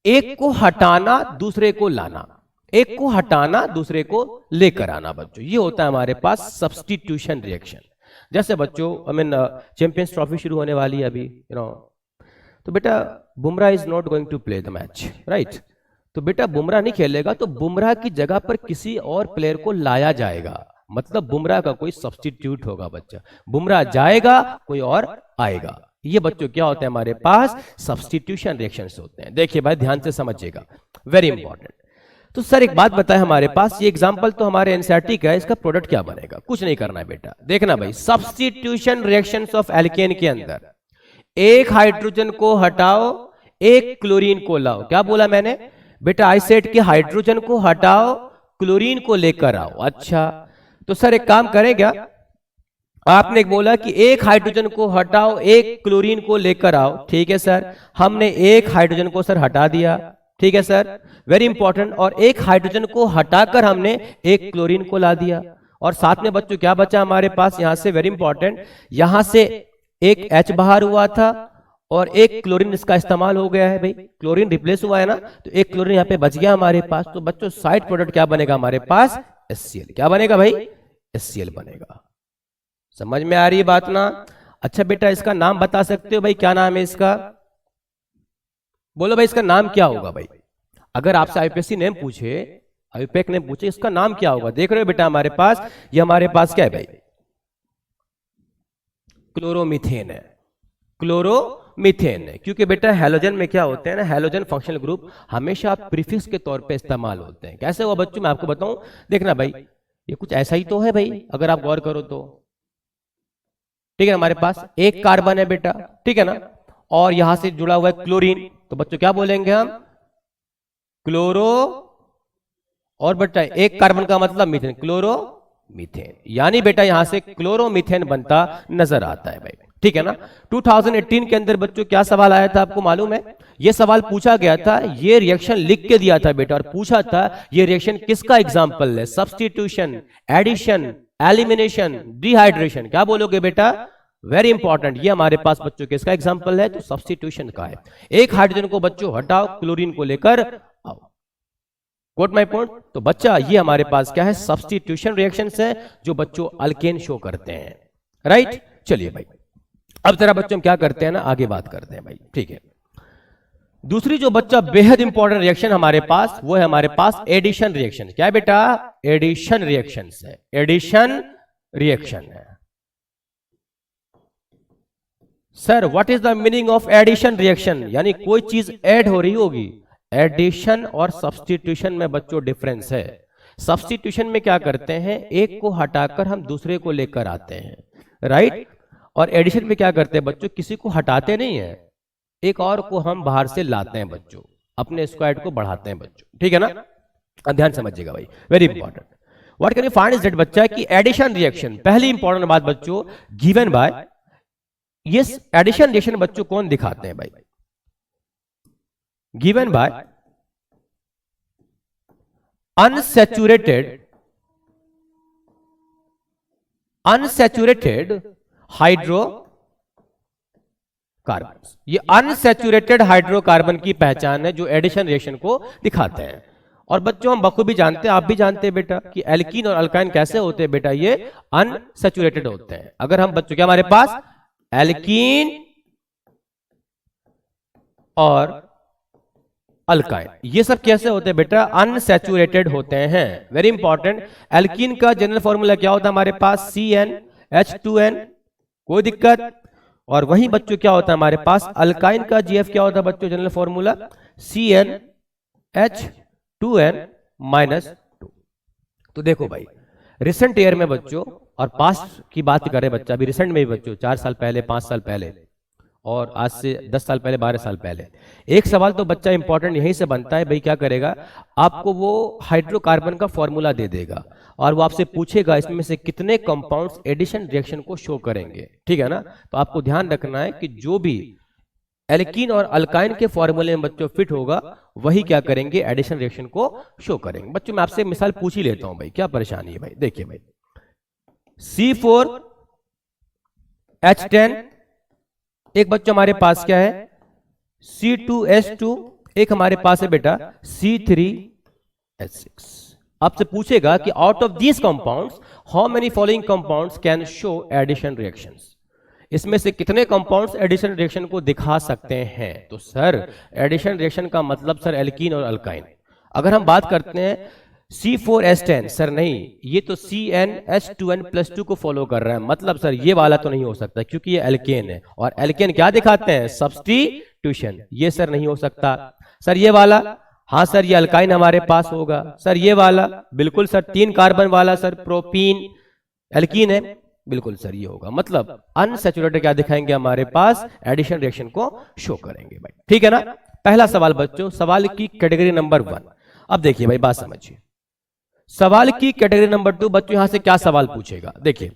एक को हटाना दूसरे को लाना, एक को हटाना दूसरे को लेकर आना बच्चों, ये होता है हमारे पास सब्स्टिट्यूशन रिएक्शन। जैसे बच्चों चैंपियंस ट्रॉफी शुरू होने वाली है अभी, तो बेटा Bumrah is not going to play the match, right? तो बेटा बुमराह नहीं खेलेगा, तो बुमराह की जगह पर किसी और प्लेयर को लाया जाएगा, मतलब बुमराह का कोई सब्स्टिट्यूट होगा बच्चा। बुमराह जाएगा, कोई और आएगा। ये बच्चों क्या होते हैं हमारे पास? सब्स्टिट्यूशन रिएक्शंस होते हैं। देखिए भाई ध्यान से समझिएगा, वेरी इंपॉर्टेंट। तो सर एक बात बताए, हमारे पास ये एग्जांपल तो हमारे एनसीईआरटी का है, इसका प्रोडक्ट क्या बनेगा? कुछ नहीं करना है बेटा, देखना भाई, सब्स्टिट्यूशन रिएक्शंस ऑफ एल्केन के अंदर एक हाइड्रोजन को हटाओ, एक क्लोरीन को लाओ। क्या बोला मैंने बेटा? आई सेड कि हाइड्रोजन को हटाओ, क्लोरीन को लेकर आओ। अच्छा, तो सर एक काम करें क्या? आपने बोला कि एक हाइड्रोजन को हटाओ, एक क्लोरीन को लेकर आओ। ठीक है सर, हमने एक हाइड्रोजन को सर हटा दिया। ठीक है सर, वेरी इंपॉर्टेंट। और एक हाइड्रोजन को हटाकर हमने एक क्लोरीन को ला दिया, और साथ में बच्चों क्या बचा हमारे पास? यहां से वेरी इंपॉर्टेंट, यहां से एक H बाहर हुआ था और एक क्लोरीन इसका इस्तेमाल हो गया है भाई, क्लोरीन रिप्लेस हुआ है ना, तो एक क्लोरीन यहाँ पे बच गया हमारे पास। तो बच्चों साइड प्रोडक्ट क्या बनेगा हमारे पास? HCl। क्या बनेगा भाई? HCl बनेगा। समझ में आ रही है बात ना? अच्छा बेटा इसका नाम बता सकते हो भाई, क्या नाम है इसका? बोलो भाई इसका नाम क्या होगा भाई? अगर आपसे आईयूपीएससी नेम पूछे, आईयूपीएक नेम पूछे, इसका नाम क्या होगा? देख रहे हो बेटा हमारे पास, ये हमारे पास क्या है भाई? क्लोरोमीथेन है, क्लोरोमीथेन है। क्योंकि बेटा हैलोजन में क्या होते हैं ना, हैलोजन फंक्शनल ग्रुप हमेशा प्रीफिक्स के तौर पे इस्तेमाल होते हैं। कैसे हुआ बच्चों, मैं आपको बताऊं, देखना भाई, ये कुछ ऐसा ही तो है भाई, अगर आप गौर करो तो। ठीक है, हमारे पास एक कार्बन है बेटा, ठीक है ना, और यहां से जुड़ा हुआ है क्लोरीन, तो बच्चों क्या बोलेंगे हम? क्लोरो, और बेटा एक कार्बन का मतलब मीथेन, क्लोरो मीथेन, यानी बेटा यहां से क्लोरोमीथेन बनता नजर आता है भाई। ठीक है ना। 2018 के अंदर बच्चों क्या सवाल आया था आपको मालूम है? ये सवाल पूछा गया था, ये रिएक्शन लिख के दिया था बेटा, और पूछा था ये रिएक्शन किसका एग्जाम्पल है? Substitution, addition, elimination, dehydration. क्या बोलोगे बेटा? वेरी इंपॉर्टेंट, ये हमारे पास बच्चों किसका एग्जाम्पल है? तो सब्स्टिट्यूशन का है। एक हाइड्रोजन को बच्चों हटाओ, क्लोरीन को लेकर आओ। गोट माय पॉइंट? तो बच्चा ये हमारे पास क्या है? सब्स्टिट्यूशन रिएक्शंस है जो बच्चों अल्केन शो करते हैं। राइट, चलिए भाई, अब जरा बच्चों हम क्या करते हैं ना, आगे बात करते हैं भाई। ठीक है, दूसरी जो बच्चा बेहद इंपॉर्टेंट रिएक्शन हमारे पास, वो है हमारे पास एडिशन रिएक्शन। क्या है बेटा? एडिशन रिएक्शन है, एडिशन रिएक्शन है। Sir what is the meaning of addition reaction? यानी कोई चीज ऐड हो रही होगी। एडिशन और सब्स्टिट्यूशन में बच्चों डिफरेंस है। सब्स्टिट्यूशन में क्या करते हैं? एक को हटाकर हम दूसरे को लेकर आते हैं, राइट। और एडिशन में क्या करते हैं बच्चों? किसी को हटाते नहीं है, एक और को हम बाहर से लाते हैं बच्चों, अपने स्क्वाड को बढ़ाते हैं बच्चों। ठीक है ना, अब ध्यान समझिएगा भाई, very important. What can you find is that बच्चा कि एडिशन रिएक्शन, पहली इंपॉर्टेंट बात बच्चों, गिवन बाय, ये एडिशन रिएक्शन बच्चों कौन दिखाते हैं भाई? Given by unsaturated hydrocarbon. ये अनसैचुरेटेड हाइड्रोकार्बन की पहचान है जो एडिशन रिएक्शन को दिखाते हैं। और बच्चों हम बखूबी जानते हैं, आप भी जानते हैं बेटा, कि एल्कीन और अल्काइन कैसे होते हैं बेटा? ये अनसैचुरेटेड होते हैं। अगर हम बच्चों क्या हमारे पास एल्कीन और अल्काइन, ये सब कैसे होते हैं बेटा? अनसैचुरेटेड होते हैं। वेरी इंपॉर्टेंट, एल्कीन का जनरल फॉर्मूला क्या होता है हमारे पास? CnH2n, कोई दिक्कत। और वही बच्चों क्या होता है हमारे पास? अल्काइन का GF क्या होता है बच्चों? General formula CnH2n-2। तो देखो भाई, रिसेंट ईयर में बच्चों, और पास्ट की बात करें बच्चा, अभी रिसेंट में ही बच्चों, 4 साल पहले, 5 साल पहले, और आज से 10 साल पहले, 12 साल पहले, एक सवाल तो बच्चा इंपॉर्टेंट यहीं से बनता है भाई। क्या करेगा? आपको वो हाइड्रोकार्बन का फॉर्मूला दे देगा और वो आपसे पूछेगा इसमें से कितने कंपाउंड्स एडिशन रिएक्शन को शो करेंगे। ठीक है ना। तो आपको ध्यान रखना है कि जो भी एल्कीन और अल्काइन के फॉर्मूले में बच्चों फिट होगा, वही क्या करेंगे? एडिशन रिएक्शन को शो करेंगे। बच्चों मैं आपसे मिसाल पूछ ही लेता हूं भाई, क्या परेशानी है भाई? देखिए भाई, C4H10, एक बच्चों हमारे पास क्या है? C2H2, एक हमारे पास है बेटा C3H6। आपसे पूछेगा कि out of these compounds how many following compounds can show addition reactions? इसमें से कितने कंपाउंड्स एडिशन रिएक्शन को दिखा सकते हैं? तो सर एडिशन रिएक्शन का मतलब सर एल्कीन और अल्काइन। अगर हम बात करते हैं C4H10, सर नहीं, ये तो CnH2n+2 को फॉलो कर रहा है, मतलब सर ये वाला तो नहीं हो सकता क्योंकि ये एल्केन है, और एल्केन क्या दिखाते हैं? सब्स्टिट्यूशन। ये सर नहीं हो सकता। सर ये वाला, हाँ सर ये अल्काइन हमारे पास होगा। सर ये वाला, बिल्कुल सर 3 कार्बन वाला, सर प्रोपीन, एल्कीन है, बिल्कुल सर ये होगा। मतलब अनसैचुरेटेड क्या दिखाएंगे हमारे पास? एडिशन रिएक्शन को शो करेंगे भाई। ठीक है ना। पहला सवाल बच्चों, सवाल की कैटेगरी नंबर 1। अब देखिए भाई, बात समझिए। सवाल की कैटेगरी नंबर 2 बच्चों, यहां से क्या सवाल पूछेगा? देखिए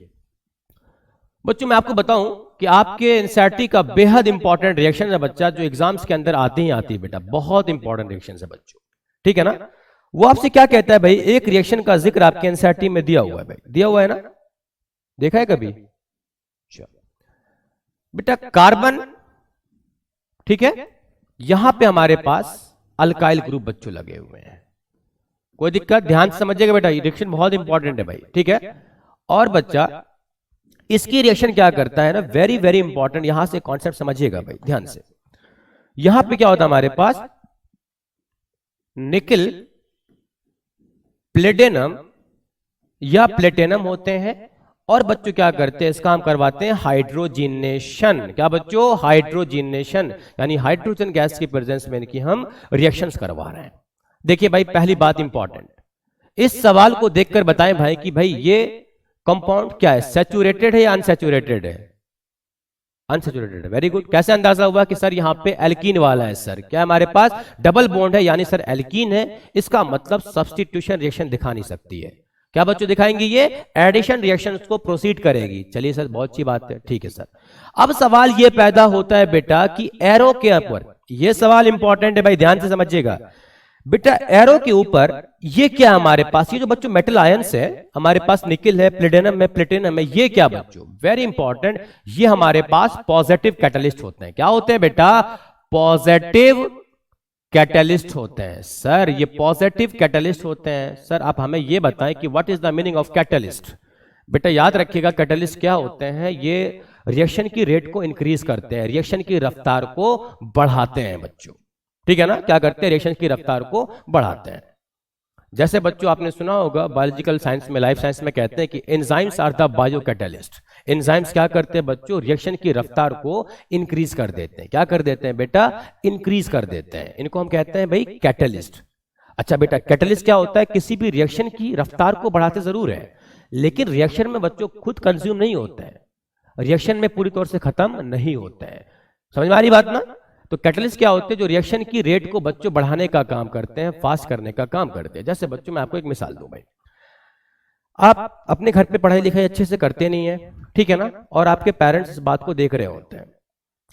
बच्चों, मैं आपको बताऊं कि आपके एनसीईआरटी का बेहद इंपॉर्टेंट रिएक्शन है बच्चा, जो एग्जाम्स के अंदर आते ही आती है बेटा, बहुत इंपॉर्टेंट रिएक्शन है बच्चों। ठीक है ना। वो आपसे क्या कहता है भाई? एक रिएक्शन का जिक्र आपके एनसीईआरटी में दिया हुआ है भाई, दिया हुआ है ना, देखा है कभी? बेटा कार्बन, ठीक है, यहां पे हमारे पास अल्काइल ग्रुप बच्चों लगे हुए हैं, कोई दिक्कत? ध्यान से समझिएगा बेटा, ये रिएक्शन बहुत इंपॉर्टेंट है भाई। ठीक है। और बच्चा इसकी रिएक्शन क्या करता है ना, वेरी वेरी इंपॉर्टेंट, यहां से कॉन्सेप्ट समझिएगा भाई ध्यान से। यहां पे क्या होता है हमारे पास? निकिल, प्लेटिनम या प्लेटिनम होते हैं। और बच्चों क्या करते हैं, इसका हम करवाते हैं हाइड्रोजिनेशन। क्या बच्चों, हाइड्रोजिनेशन, यानी हाइड्रोजन गैस की प्रेजेंस में इनकी हम रिएक्शंस करवा रहे हैं। देखिए भाई, पहली बात इंपॉर्टेंट, इस सवाल को देखकर बताएं भाई कि भाई ये कंपाउंड क्या है, सैचुरेटेड है या अनसैचुरेटेड है? अनसैचुरेटेड है। Very good. कैसे अंदाजा हुआ कि सर यहाँ पे एल्कीन वाला है? सर क्या हमारे पास डबल बॉन्ड है, यानी सर एल्कीन है। इसका मतलब सब्स्टिट्यूशन रिएक्शन दिखा नहीं सकती है। क्या बच्चों दिखाएंगी? ये एडिशन रिएक्शन को प्रोसीड करेगी। चलिए सर, बहुत अच्छी बात है, ठीक है सर। अब सवाल ये पैदा होता है बेटा कि एरो के ऊपर, ये सवाल इंपॉर्टेंट है भाई, ध्यान से समझिएगा बेटा। एरो के ऊपर ये क्या हमारे पास, ये जो बच्चों मेटल आयंस है, हमारे पास निकिल है, प्लेटिनम है, प्लेटिनम है, ये क्या बच्चों, वेरी इंपॉर्टेंट, ये हमारे पास पॉजिटिव कैटलिस्ट होते हैं। क्या होते हैं बेटा? पॉजिटिव कैटलिस्ट होते हैं। सर ये पॉजिटिव कैटलिस्ट होते हैं। सर आप हमें ये बताएं कि what is the meaning of catalyst? बेटा याद रखिएगा, कैटलिस्ट क्या होते हैं? ये रिएक्शन की रेट को इंक्रीज करते हैं, रिएक्शन की रफ्तार को बढ़ाते हैं बच्चों, ठीक है ना? क्या करते हैं? रिएक्शन की रफ्तार को बढ़ाते हैं। जैसे बच्चों आपने सुना होगा बायोलॉजिकल साइंस में, लाइफ साइंस में कहते हैं कि enzymes are the bio catalyst. Enzymes क्या करते हैं बच्चों? रिएक्शन की रफ्तार को इंक्रीज कर देते हैं। क्या कर देते हैं बेटा? इंक्रीज कर देते हैं। इनको हम कहते हैं भाई कैटलिस्ट। अच्छा बेटा, कैटलिस्ट क्या होता है? किसी भी रिएक्शन की रफ्तार को बढ़ाते जरूर है, लेकिन रिएक्शन में बच्चों खुद कंज्यूम नहीं होते हैं, रिएक्शन में पूरी तौर से खत्म नहीं होते हैं। समझ में आ रही बात ना? तो कैटलिस्ट क्या होते हैं? जो रिएक्शन की रेट को बच्चों बढ़ाने का काम करते हैं, फास्ट करने का काम करते हैं। जैसे बच्चों मैं आपको एक मिसाल दूं भाई, आप अपने घर पे पढ़ाई लिखाई अच्छे से करते नहीं है, ठीक है ना? और आपके पेरेंट्स इस बात को देख रहे होते हैं,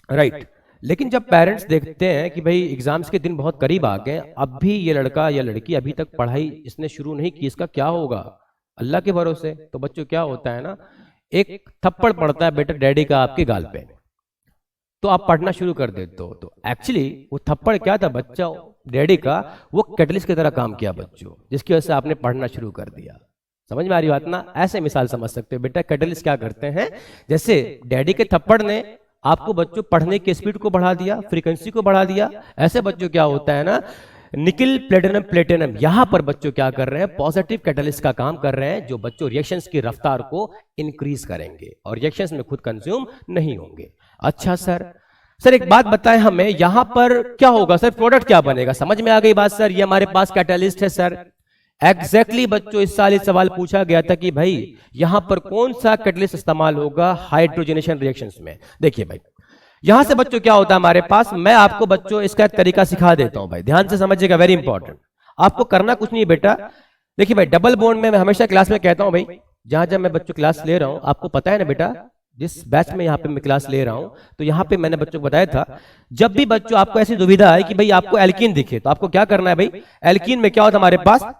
राइट? लेकिन जब पेरेंट्स देखते हैं कि भाई एग्जाम्स के दिन बहुत करीब आ गए, अब भी ये लड़का या लड़की अभी तक पढ़ाई इसने शुरू नहीं की, इसका क्या होगा? अल्लाह के भरोसे। तो बच्चों क्या होता है ना, एक थप्पड़ पड़ता है बेटा डैडी का आपके गाल पे, तो आप पढ़ना शुरू कर देते हो। तो एक्चुअली वो थप्पड़ क्या था बच्चा, डैडी का, वो कैटलिस्ट की तरह काम किया बच्चों, जिसकी वजह से आपने पढ़ना शुरू कर दिया। समझ में आ रही बात ना? ऐसे मिसाल समझ सकते हो बेटा। कैटलिस्ट क्या करते हैं? जैसे डैडी के थप्पड़ ने आपको बच्चों पढ़ने की स्पीड को बढ़ा दिया, फ्रीक्वेंसी को बढ़ा दिया। ऐसे बच्चों क्या होता है ना, निकिल, प्लेटिनम, प्लेटिनम यहां पर बच्चों क्या कर रहे हैं? पॉजिटिव कैटलिस्ट का काम कर रहे हैं, जो बच्चों रिएक्शंस की रफ्तार को इंक्रीज करेंगे और रिएक्शंस में खुद कंज्यूम नहीं होंगे। अच्छा सर एक बात बताएं हमें, यहां पर क्या होगा सर? प्रोडक्ट क्या बनेगा? समझ में आ गई बात सर? ये हमारे पास कैटलिस्ट है सर। एग्जैक्टली बच्चों इस साल एक सवाल पूछा गया था कि भाई यहां पर कौन सा कैटलिस्ट इस्तेमाल होगा हाइड्रोजनेशन रिएक्शंस में। देखिए भाई, यहां से बच्चों क्या होता है हमारे पास, मैं आपको बच्चों इसका एक तरीका सिखा देता हूं भाई, ध्यान से समझिएगा, वेरी इंपॉर्टेंट। आपको करना कुछ नहीं बेटा। देखिए भाई, डबल बॉन्ड में मैं हमेशा क्लास में कहता हूं भाई, जहां जब मैं बच्चों क्लास ले रहा हूं, आपको पता है ना बेटा, जिस बैच में यहाँ पे मैं क्लास ले रहा हूं, तो यहाँ पे मैंने बच्चों को बताया था, जब भी बच्चों आपको ऐसी दुविधा है कि भाई आपको एल्कीन दिखे, तो आपको क्या करना है भाई? एल्कीन में क्या होता है हमारे पास?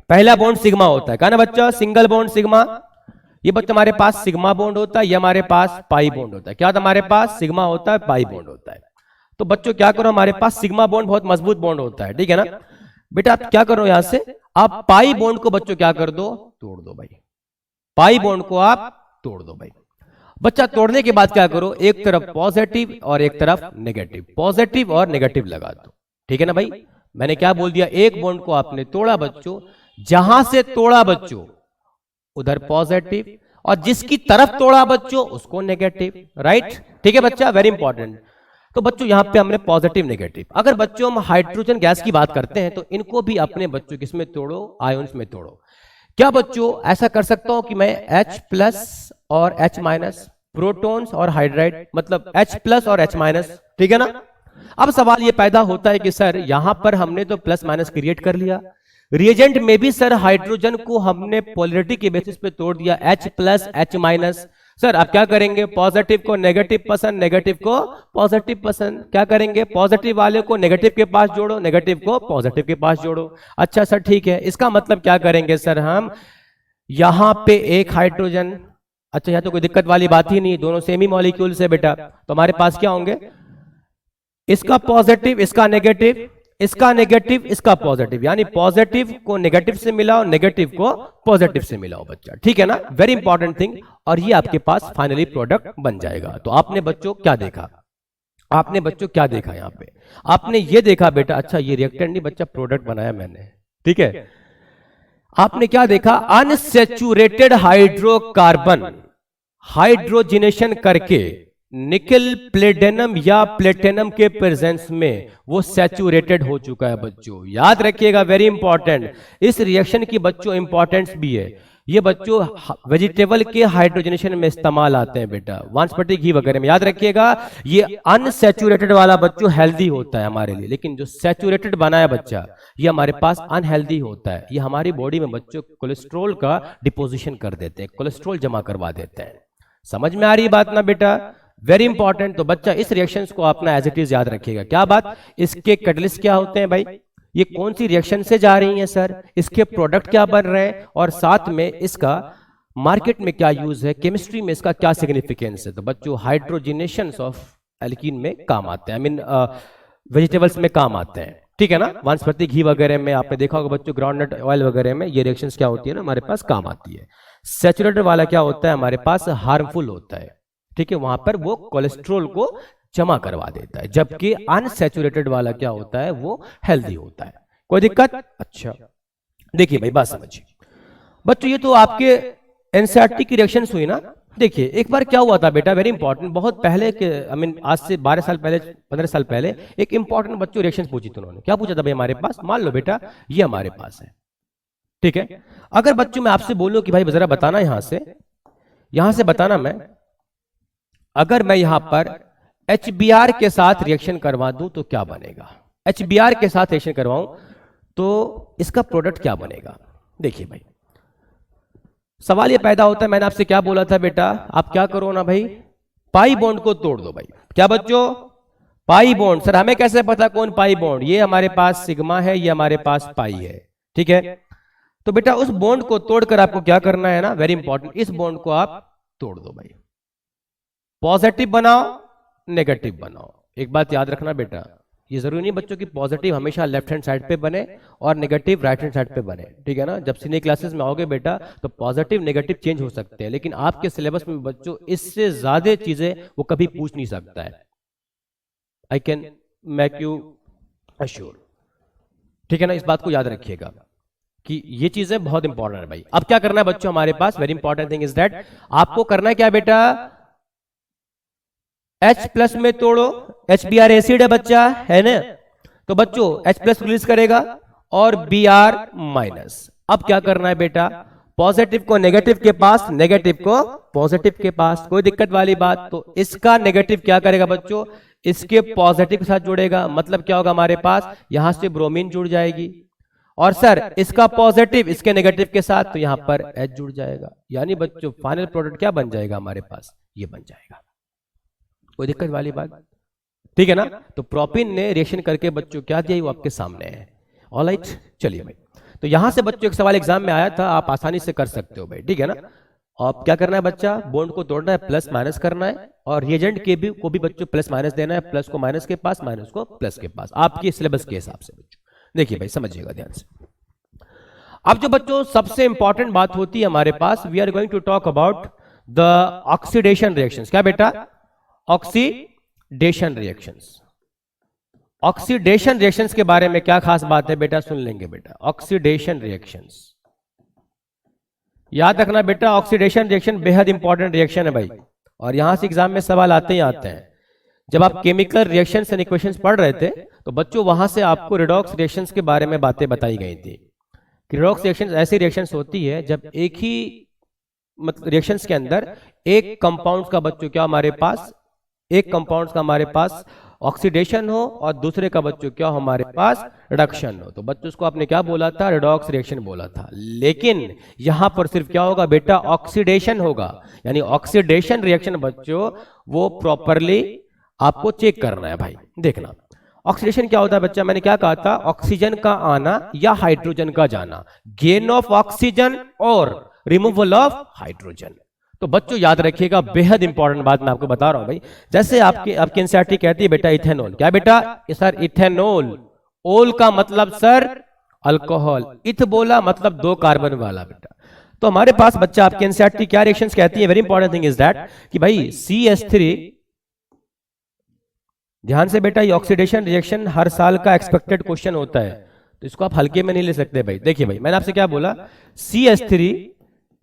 पहला बॉन्ड सिग्मा होता है, क्या ना बच्चा? Single bond sigma. ये बच्चा हमारे पास सिग्मा बॉन्ड होता है, ये हमारे पास पाई बॉन्ड होता है। क्या होता है हमारे पास? सिग्मा होता है, पाई बॉन्ड होता है। तो बच्चों क्या करो, हमारे पास सिग्मा बॉन्ड बहुत मजबूत बॉन्ड होता है, ठीक है ना बेटा? आप क्या करो, यहां से आप पाई बॉन्ड को बच्चों क्या कर दो? तोड़ दो भाई। पाई बॉन्ड को आप तोड़ दो भाई। बच्चा तोड़ने के बाद क्या करो? एक तरफ पॉजिटिव और एक तरफ नेगेटिव, पॉजिटिव और नेगेटिव लगा दो, ठीक है ना भाई? मैंने क्या बोल दिया? एक बॉन्ड को आपने तोड़ा बच्चों, जहां से तोड़ा बच्चों उधर पॉजिटिव, और जिसकी तरफ तोड़ा बच्चों उसको नेगेटिव, राइट? ठीक है बच्चा, वेरी इंपॉर्टेंट। तो बच्चों यहां पे हमने पॉजिटिव नेगेटिव। अगर बच्चों हम हाइड्रोजन गैस की बात करते हैं, तो इनको भी अपने बच्चों किसमें तोड़ो? आयंस में तोड़ो। क्या बच्चों ऐसा कर सकता हूं कि मैं H+ और H- प्रोटॉन्स और हाइड्राइड, मतलब H+ और H-, ठीक है ना? अब सवाल ये पैदा होता है कि सर यहां पर हमने तो प्लस माइनस क्रिएट कर लिया, रिएजेंट में भी सर हाइड्रोजन को हमने पोलैरिटी के बेसिस पे तोड़ दिया, H+ H-। सर आप क्या करेंगे? पॉजिटिव को नेगेटिव पसंद, नेगेटिव को पॉजिटिव पसंद। क्या करेंगे? पॉजिटिव वाले को नेगेटिव के पास जोड़ो, नेगेटिव को पॉजिटिव के पास जोड़ो। अच्छा सर ठीक है, इसका मतलब क्या करेंगे सर? हम यहां पे एक हाइड्रोजन, अच्छा यहां तो कोई दिक्कत वाली बात ही नहीं, दोनों सेमी मॉलिक्यूल्स है बेटा, तो हमारे पास क्या होंगे? इसका पॉजिटिव, इसका नेगेटिव, इसका नेगेटिव, इसका पॉजिटिव, यानी पॉजिटिव को नेगेटिव से मिलाओ, नेगेटिव को पॉजिटिव से मिलाओ बच्चा, ठीक है ना? Very important thing. और ये आपके पास फाइनली प्रोडक्ट बन जाएगा। तो आपने बच्चों क्या देखा? आपने बच्चों क्या देखा यहाँ पे? आपने ये देखा बेटा, अच्छा ये रिएक्टेंट नहीं बच्चा, प्रोडक्ट बनाया मैंने, ठीक है। आपने क्या देखा? अनसैचुरेटेड हाइड्रोकार्बन हाइड्रोजिनेशन करके निकल प्लेटिनम या प्लेटिनम के प्रेजेंस में वो सैचुरेटेड हो चुका है बच्चों। याद रखिएगा, वेरी इंपॉर्टेंट। इस रिएक्शन की बच्चों इंपॉर्टेंस भी है। ये बच्चों वेजिटेबल के हाइड्रोजनेशन में इस्तेमाल आते हैं बेटा, वानस्पतिक घी वगैरह में। याद रखिएगा, ये अनसैचुरेटेड वाला बच्चों हेल्दी होता है हमारे लिए, लेकिन जो सैचुरेटेड बना है बच्चा, ये हमारे पास अनहेल्दी होता है। ये हमारी बॉडी में बच्चों कोलेस्ट्रॉल का डिपोजिशन कर देते हैं, कोलेस्ट्रॉल जमा करवा देते हैं। समझ में आ रही बात ना बेटा? Very important. तो बच्चा इस रिएक्शंस को अपना एज इट इज याद रखिएगा। क्या बात? इसके कैटलिस्ट क्या होते हैं भाई? ये कौन सी रिएक्शन से जा रही हैं सर? इसके प्रोडक्ट क्या बन रहे हैं, और साथ में इसका मार्केट में क्या यूज है, केमिस्ट्री में इसका क्या सिग्निफिकेंस है। तो बच्चों हाइड्रोजिनेशन ऑफ एल्कीन में काम आते हैं, आई मीन वेजिटेबल्स में काम आते हैं, ठीक है ना। वानस्पतिक घी वगैरह में आपने देखा होगा बच्चों, ग्राउंडनट ऑयल वगैरह में ये रिएक्शंस क्या होती है ना, हमारे पास काम आती है। सैचुरेटेड वाला क्या होता है हमारे पास? हार्मफुल होता है, ठीक है। वहां पर वो कोलेस्ट्रॉल को जमा करवा देता है, जबकि अनसैचुरेटेड वाला क्या होता है? वो हेल्दी होता है। कोई दिक्कत? अच्छा देखिए भाई, बात समझिए बच्चों। ये तो आपके एनसीईआरटी की रिएक्शंस हुई ना। देखिए एक बार क्या हुआ था बेटा, वेरी इंपॉर्टेंट, बहुत पहले के आई मीन आज से 12 साल पहले 15 साल पहले एक इंपॉर्टेंट बच्चों रिएक्शंस पूछी थी उन्होंने। क्या पूछा था भाई हमारे पास? मान लो बेटा ये हमारे पास है, ठीक है। अगर बच्चों मैं आपसे बोलूं कि भाई जरा बताना यहां से बताना, मैं अगर मैं यहां पर HBr के साथ रिएक्शन करवा दूं तो क्या बनेगा? HBr के साथ रिएक्शन करवाऊं तो इसका प्रोडक्ट क्या बनेगा? देखिए भाई सवाल ये पैदा होता है, मैंने आपसे क्या बोला था बेटा, आप क्या करो ना भाई, पाई बॉन्ड को तोड़ दो भाई। क्या बच्चों? Pi bond. सर हमें कैसे पता कौन पाई बॉन्ड? ये हमारे पास सिग्मा है, ये हमारे पास पाई है, ठीक है। तो बेटा उस बॉन्ड को तोड़कर आपको क्या करना है ना, वेरी इंपॉर्टेंट, इस बॉन्ड को आप तोड़ दो भाई। पॉजिटिव बनाओ, नेगेटिव बनाओ। एक बात याद रखना बेटा, ये जरूरी नहीं बच्चों की पॉजिटिव हमेशा लेफ्ट हैंड साइड पे बने और नेगेटिव राइट हैंड साइड पे बने, ठीक है ना। जब सीनियर क्लासेस में आओगे बेटा तो पॉजिटिव नेगेटिव चेंज हो सकते हैं, लेकिन आपके सिलेबस में बच्चों इससे ज्यादा चीजें वो कभी पूछ नहीं सकता है। I can make you assure, ठीक है ना। इस बात को याद रखिएगा कि ये चीजें बहुत इंपॉर्टेंट है भाई। अब क्या करना है बच्चों हमारे पास? Very important thing is that आपको करना है क्या बेटा, H प्लस में तोड़ो। HBr एसिड है बच्चा, है ना। तो बच्चों H प्लस रिलीज करेगा और Br माइनस। अब क्या करना है बेटा, पॉजिटिव को नेगेटिव के पास, नेगेटिव को पॉजिटिव के पास। कोई दिक्कत वाली बात? तो इसका नेगेटिव क्या करेगा बच्चों, इसके पॉजिटिव के साथ जुड़ेगा। मतलब क्या होगा हमारे पास, यहां से ब्रोमीन जुड़ जाएगी, और सर इसका पॉजिटिव इसके नेगेटिव के साथ, तो यहां पर H जुड़ जाएगा। यानी बच्चों फाइनल प्रोडक्ट क्या बन जाएगा हमारे पास, ये बन जाएगा। कोई दिक्कत वाली बात? ठीक है ना। तो प्रोपिन ने रिएक्शन करके बच्चों क्या दिया, वो आपके सामने है। ऑलराइट, चलिए भाई। तो यहां से बच्चों एक सवाल एग्जाम में आया था, आप आसानी से कर सकते हो भाई, ठीक है ना। अब क्या करना है बच्चा, बॉन्ड को तोड़ना है, प्लस माइनस करना है, और रिएजेंट के भी को भी बच्चों प्लस माइनस देना है। प्लस को माइनस के पास, माइनस को प्लस के पास, आपके सिलेबस के हिसाब से बच्चों। देखिए भाई समझिएगा ध्यान से। अब जो बच्चों सबसे इंपॉर्टेंट बात होती है हमारे पास, we are going to talk about the oxidation reactions. क्या बेटा? Oxidation reactions. ऑक्सीडेशन रिएक्शंस के बारे में क्या खास बात है बेटा, सुन लेंगे बेटा। ऑक्सीडेशन रिएक्शंस याद रखना बेटा, ऑक्सीडेशन रिएक्शन बेहद इंपॉर्टेंट रिएक्शन है भाई, और यहां से एग्जाम में सवाल आते ही आते हैं। जब आप केमिकल रिएक्शंस एंड इक्वेशंस पढ़ रहे थे तो बच्चों वहां से आपको रिडॉक्स रिएक्शंस के बारे में बातें बताई गई थी। रिडॉक्स रिएक्शंस ऐसी रिएक्शंस होती है जब एक ही मतलब रिएक्शंस के अंदर एक कंपाउंड्स का बच्चों क्या हमारे पास, एक कंपाउंड्स का हमारे पास ऑक्सीडेशन हो और दूसरे का बच्चों क्या हमारे पास रिडक्शन हो। तो बच्चों उसको आपने क्या बोला था, रिडॉक्स रिएक्शन बोला था। लेकिन यहां पर सिर्फ क्या होगा बेटा, ऑक्सीडेशन होगा। यानी ऑक्सीडेशन रिएक्शन बच्चों वो प्रॉपरली आपको चेक करना है भाई। देखना ऑक्सीडेशन क्या होता है बच्चा, मैंने क्या कहा था, ऑक्सीजन का आना या हाइड्रोजन का जाना, गेन ऑफ ऑक्सीजन और रिमूवल ऑफ हाइड्रोजन। तो बच्चों याद रखिएगा, बेहद इंपॉर्टेंट बात मैं आपको बता रहा हूं भाई। जैसे आपकी एनसीईआरटी कहती है बेटा इथेनॉल, क्या बेटा सर इथेनॉल, ओल का मतलब सर अल्कोहल, इथ बोला मतलब 2 कार्बन वाला बेटा। तो हमारे पास बच्चा आपके एनसीईआरटी क्या रिएक्शंस कहती है, very important thing is that कि भाई CH3 ध्यान से बेटा, ये ऑक्सीडेशन रिएक्शन हर साल का एक्सपेक्टेड क्वेश्चन होता है, तो इसको आप हल्के में नहीं ले सकते भाई। देखिए भाई, मैंने आपसे क्या बोला, CH3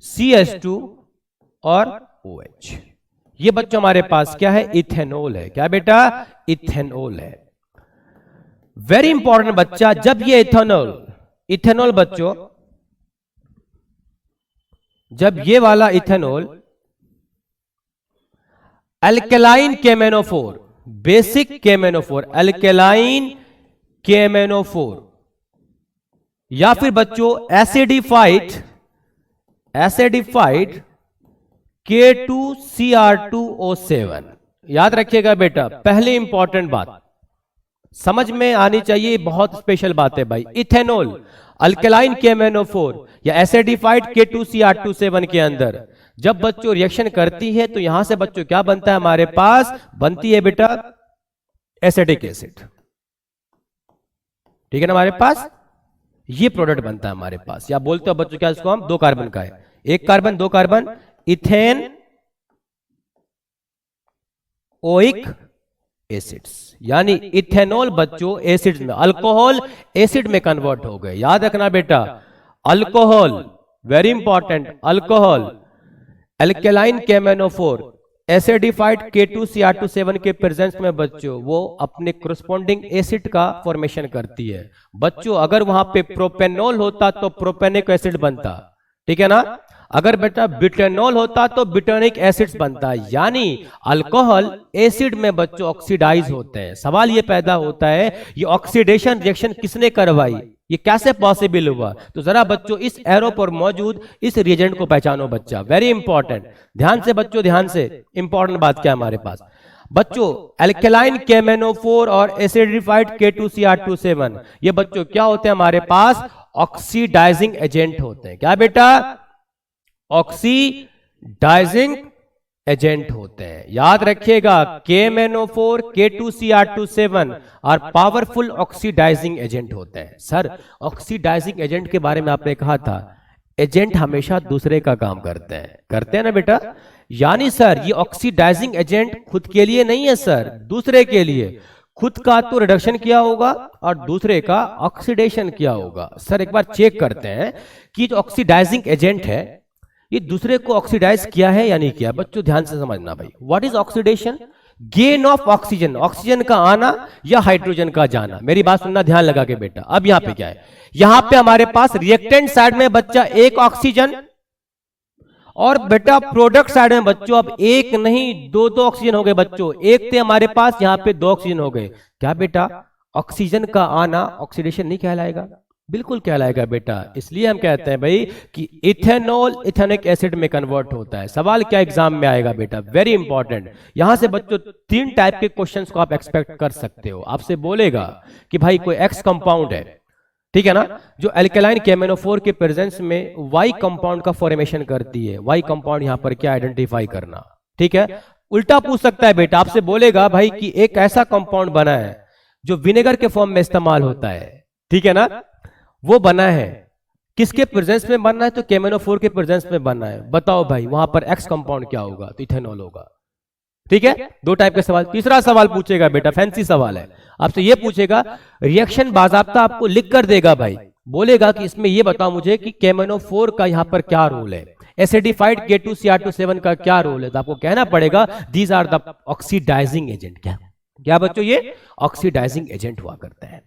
CH2 और OH, ये बच्चों हमारे पास क्या है, इथेनॉल है। क्या बेटा, इथेनॉल है। वेरी इंपॉर्टेंट बच्चा, जब ये इथेनॉल बच्चों, जब ये वाला इथेनॉल अल्कलाइन केमेनोफोर, बेसिक केमेनोफोर, अल्कलाइन केमेनोफोर, या फिर बच्चों एसिडिफाइड K2Cr2O7, याद रखिएगा बेटा, पहली इंपॉर्टेंट बात समझ में आनी चाहिए, बहुत स्पेशल बात है भाई। इथेनॉल अल्कलाइन केमेनोफोर या एसिडिफाइड K2Cr2O7 के अंदर जब बच्चों रिएक्शन करती है तो यहां से बच्चों क्या बनता है, हमारे पास बनती है बेटा एसिटिक एसिड। ठीक है ना, हमारे पास ये प्रोडक्ट बनता है हमारे पास, या बोलते हो बच्चों क्या इसको हम, 2 कार्बन का है, 1 carbon 2 carbon, ethanoic acids, यानी इथेनॉल बच्चों एसिड्स में, अल्कोहल एसिड में कन्वर्ट हो गए। याद रखना बेटा, alcohol very important, alcohol alkaline केमेनोफोर एसिडिफाइड K2Cr2O7 के प्रेजेंस में बच्चों वो अपने कोरस्पॉन्डिंग एसिड का फॉर्मेशन करती है। बच्चों अगर वहां पे प्रोपेनॉल होता तो प्रोपेनिक एसिड बनता, ठीक है ना, अगर बेटा ब्यूटेनॉल होता तो ब्यूटेनिक एसिड्स बनता है, यानी अल्कोहल एसिड में बच्चों ऑक्सीडाइज होते हैं। सवाल ये पैदा होता है ये ऑक्सीडेशन रिएक्शन किसने करवाई, ये कैसे पॉसिबल हुआ? तो जरा बच्चों इस एरो पर मौजूद इस रिएजेंट को पहचानो बच्चा, वेरी इंपॉर्टेंट। ध्यान से बच्चों, ध्यान से, इंपॉर्टेंट बात क्या है हमारे पास बच्चों, अल्कलाइन केमेनोफोर और एसिडिफाइड K2Cr2O7 ये बच्चों क्या होते हैं हमारे पास, ऑक्सीडाइजिंग एजेंट होते हैं। क्या बेटा, ऑक्सीडाइजिंग एजेंट होते हैं। याद रखिएगा, केमेनोफोर K2Cr2O7 और पावरफुल ऑक्सीडाइजिंग एजेंट होते हैं। सर ऑक्सीडाइजिंग एजेंट के बारे में आपने कहा था, एजेंट हमेशा दूसरे का काम करते हैं ना बेटा, यानी सर ये ऑक्सीडाइजिंग एजेंट खुद के लिए नहीं है सर, दूसरे के लिए। खुद का तो रिडक्शन किया होगा और दूसरे का ऑक्सीडेशन किया होगा। सर एक बार चेक करते हैं कि जो ऑक्सीडाइजिंग एजेंट है ये दूसरे को ऑक्सीडाइज किया है या नहीं किया। बच्चों ध्यान से समझना भाई, what is oxidation, gain of oxygen, oxygen का आना या हाइड्रोजन का जाना। मेरी बात सुनना ध्यान लगा के बेटा। अब यहां पे क्या है, यहां पे हमारे पास रिएक्टेंट साइड में बच्चा 1 ऑक्सीजन और बेटा प्रोडक्ट साइड में बच्चों अब 1 नहीं 2 ऑक्सीजन हो गए बच्चों, 1 थे हमारे पास, यहां पे 2 ऑक्सीजन हो गए। क्या बेटा ऑक्सीजन का आना ऑक्सीडेशन नहीं कहलाएगा? बिल्कुल कहलाएगा बेटा। इसलिए हम कहते हैं भाई कि इथेनॉल इथेनिक एसिड में कन्वर्ट होता है। सवाल क्या एग्जाम में आएगा बेटा, वेरी इंपॉर्टेंट। यहां से बच्चों 3 टाइप के क्वेश्चंस को आप एक्सपेक्ट कर सकते हो। आपसे बोलेगा कि भाई कोई एक्स कंपाउंड है, ठीक है ना, जो अल्कलाइन केमेनोफोर के प्रेजेंस में वाई कंपाउंड का फॉर्मेशन करती है। वाई कंपाउंड यहां पर क्या आइडेंटिफाई करना, ठीक है। उल्टा पूछ सकता है बेटा, आपसे बोलेगा भाई कि एक ऐसा कंपाउंड बना है जो विनेगर के फॉर्म में इस्तेमाल होता है, ठीक है ना, वो बना है, किसके प्रेजेंस में बनना है? तो केमेनोफोर के प्रेजेंस में बनना है। बताओ भाई वहां पर एक्स कंपाउंड क्या होगा? तो इथेनॉल होगा, ठीक है। 2 टाइप के सवाल। तीसरा सवाल पूछेगा बेटा, फैंसी सवाल है, आपसे ये पूछेगा, रिएक्शन बाजाब्ता आपको लिख कर देगा भाई, बोलेगा कि इसमें ये बताओ मुझे कि केमेनोफोर का यहां पर क्या रोल है, एसिडिफाइड K2Cr2O7 का क्या रोल है। तो आपको कहना पड़ेगा these are the oxidising agent. क्या बच्चों, ये ऑक्सीडाइजिंग एजेंट हुआ करते हैं।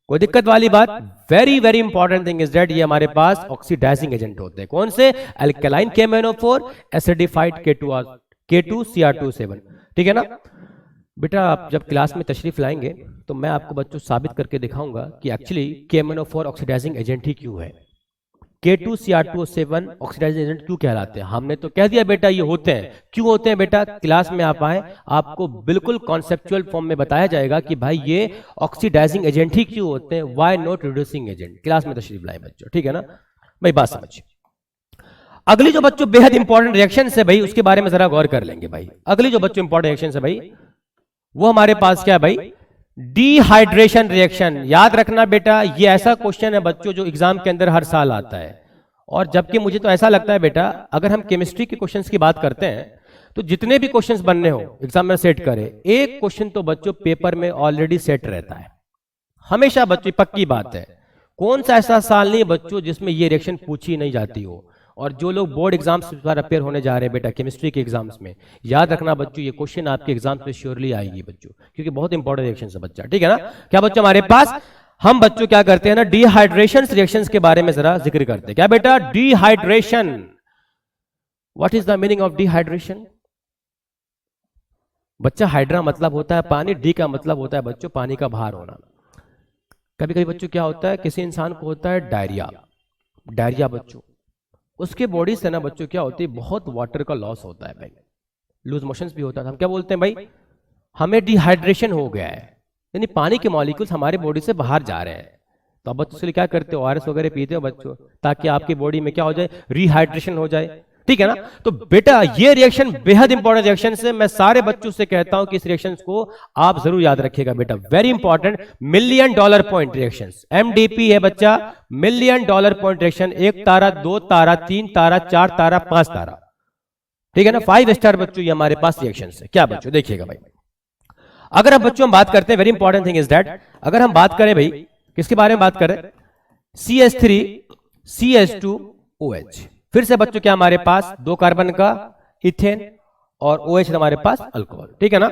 कोई दिक्कत वाली बात? Very very important thing is that ये हमारे पास ऑक्सीडाइजिंग एजेंट होते हैं। कौन से? अल्कलाइन केमेनोफोर एसिडिफाइड K2Cr2O7, ठीक है ना बेटा। आप जब क्लास में तशरीफ लाएंगे तो मैं आपको बच्चों साबित करके दिखाऊंगा कि एक्चुअली केमेनोफोर ऑक्सीडाइजिंग एजेंट ही क्यों है, K2Cr2O7 ऑक्सीडाइजिंग एजेंट क्यों कहलाते हैं। हमने तो कह दिया बेटा ये होते हैं। क्यों होते हैं बेटा? क्लास में आप आए, आपको बिल्कुल कॉन्सेप्चुअल फॉर्म में बताया जाएगा कि भाई ये ऑक्सीडाइजिंग एजेंट ही क्यों होते हैं, why not reducing agent. Class में तशरीफ लाए बच्चों, ठीक है ना भाई, बात समझिए। अगली जो बच्चों बेहद इंपॉर्टेंट रिएक्शन है भाई, उसके बारे में जरा गौर कर लेंगे भाई। अगली जो बच्चों इंपॉर्टेंट रिएक्शन है भाई, वो हमारे पास क्या है भाई, डिहाइड्रेशन रिएक्शन। याद रखना बेटा, ये ऐसा क्वेश्चन है बच्चों जो एग्जाम के अंदर हर साल आता है। और जबकि मुझे तो ऐसा लगता है बेटा, अगर हम केमिस्ट्री के क्वेश्चंस की बात करते हैं तो जितने भी क्वेश्चंस बनने हो एग्जाम में सेट करें, एक क्वेश्चन तो बच्चों पेपर में ऑलरेडी सेट रहता है हमेशा बच्चों, पक्की बात है। कौन सा ऐसा साल नहीं है बच्चों जिसमें ये रिएक्शन पूछी नहीं जाती हो। और जो लोग बोर्ड एग्जाम्स पर अपेयर होने जा रहे हैं बेटा केमिस्ट्री के एग्जाम्स में, याद रखना बच्चों ये क्वेश्चन आपके एग्जाम्स में श्योरली आएगी बच्चों, क्योंकि बहुत इंपॉर्टेंट रिएक्शन है बच्चा, ठीक है ना। क्या बच्चों हमारे पास हम बच्चों क्या करते हैं ना, डिहाइड्रेशन रिएक्शंस के बारे में जरा जिक्र करते हैं। क्या बेटा dehydration, what is the meaning of dehydration? बच्चा हाइड्रा मतलब होता है पानी, डी का मतलब होता है बच्चों पानी का बाहर होना। कभी कभी बच्चों क्या होता है, किसी इंसान को होता है डायरिया, डायरिया बच्चों उसके बॉडी से ना बच्चों क्या होती है, बहुत वाटर का लॉस होता है भाई, लूज मोशंस भी होता है। हम क्या बोलते हैं भाई, हमें डिहाइड्रेशन हो गया है, यानी पानी के मॉलिक्यूल्स हमारे बॉडी से बाहर जा रहे हैं। तो अब बच्चों से क्या करते हो, ओआरएस वगैरह पीते हो बच्चों, ताकि आपकी बॉडी में क्या हो जाए, रिहाइड्रेशन हो जाए, ठीक है ना। तो बेटा ये रिएक्शन बेहद इंपॉर्टेंट रिएक्शन है। मैं सारे बच्चों से कहता हूं कि इस रिएक्शन को आप जरूर याद रखिएगा बेटा, very important, million dollar point reaction, MDP है बच्चा, मिलियन डॉलर पॉइंट रिएक्शन, 1 तारा 2 तारा 3 तारा 4 तारा 5 तारा, ठीक है ना, 5 स्टार बच्चों ये हमारे पास रिएक्शन है। क्या बच्चों देखिएगा भाई, अगर हम बच्चों हम बात करते हैं, very important thing is that, अगर हम बात करें भाई किसके बारे में बात करें, CH3 CH2OH, फिर से बच्चों क्या हमारे पास 2 कार्बन का इथेन और OH हमारे पास अल्कोहल, ठीक है ना।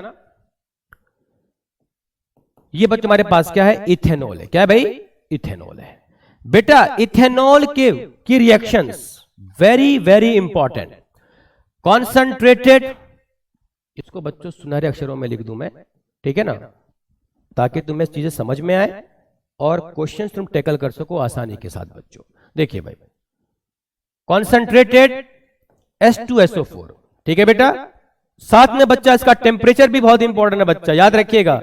ये बच्चों हमारे पास क्या है, इथेनॉल है। क्या है भाई, इथेनॉल है बेटा। इथेनॉल के की reactions very very important, concentrated, इसको बच्चों सुनहरे अक्षरों में लिख दूं मैं, ठीक है ना, ताकि तुम्हें चीजें समझ में आए और क्वेश्चंस तुम टैकल कर सको आसानी के साथ बच्चों। देखिए भाई, कॉन्सेंट्रेटेड H2SO4, ठीक है बेटा। साथ में बच्चा इसका टेम्परेचर भी बहुत इंपॉर्टेंट है बच्चा, याद रखिएगा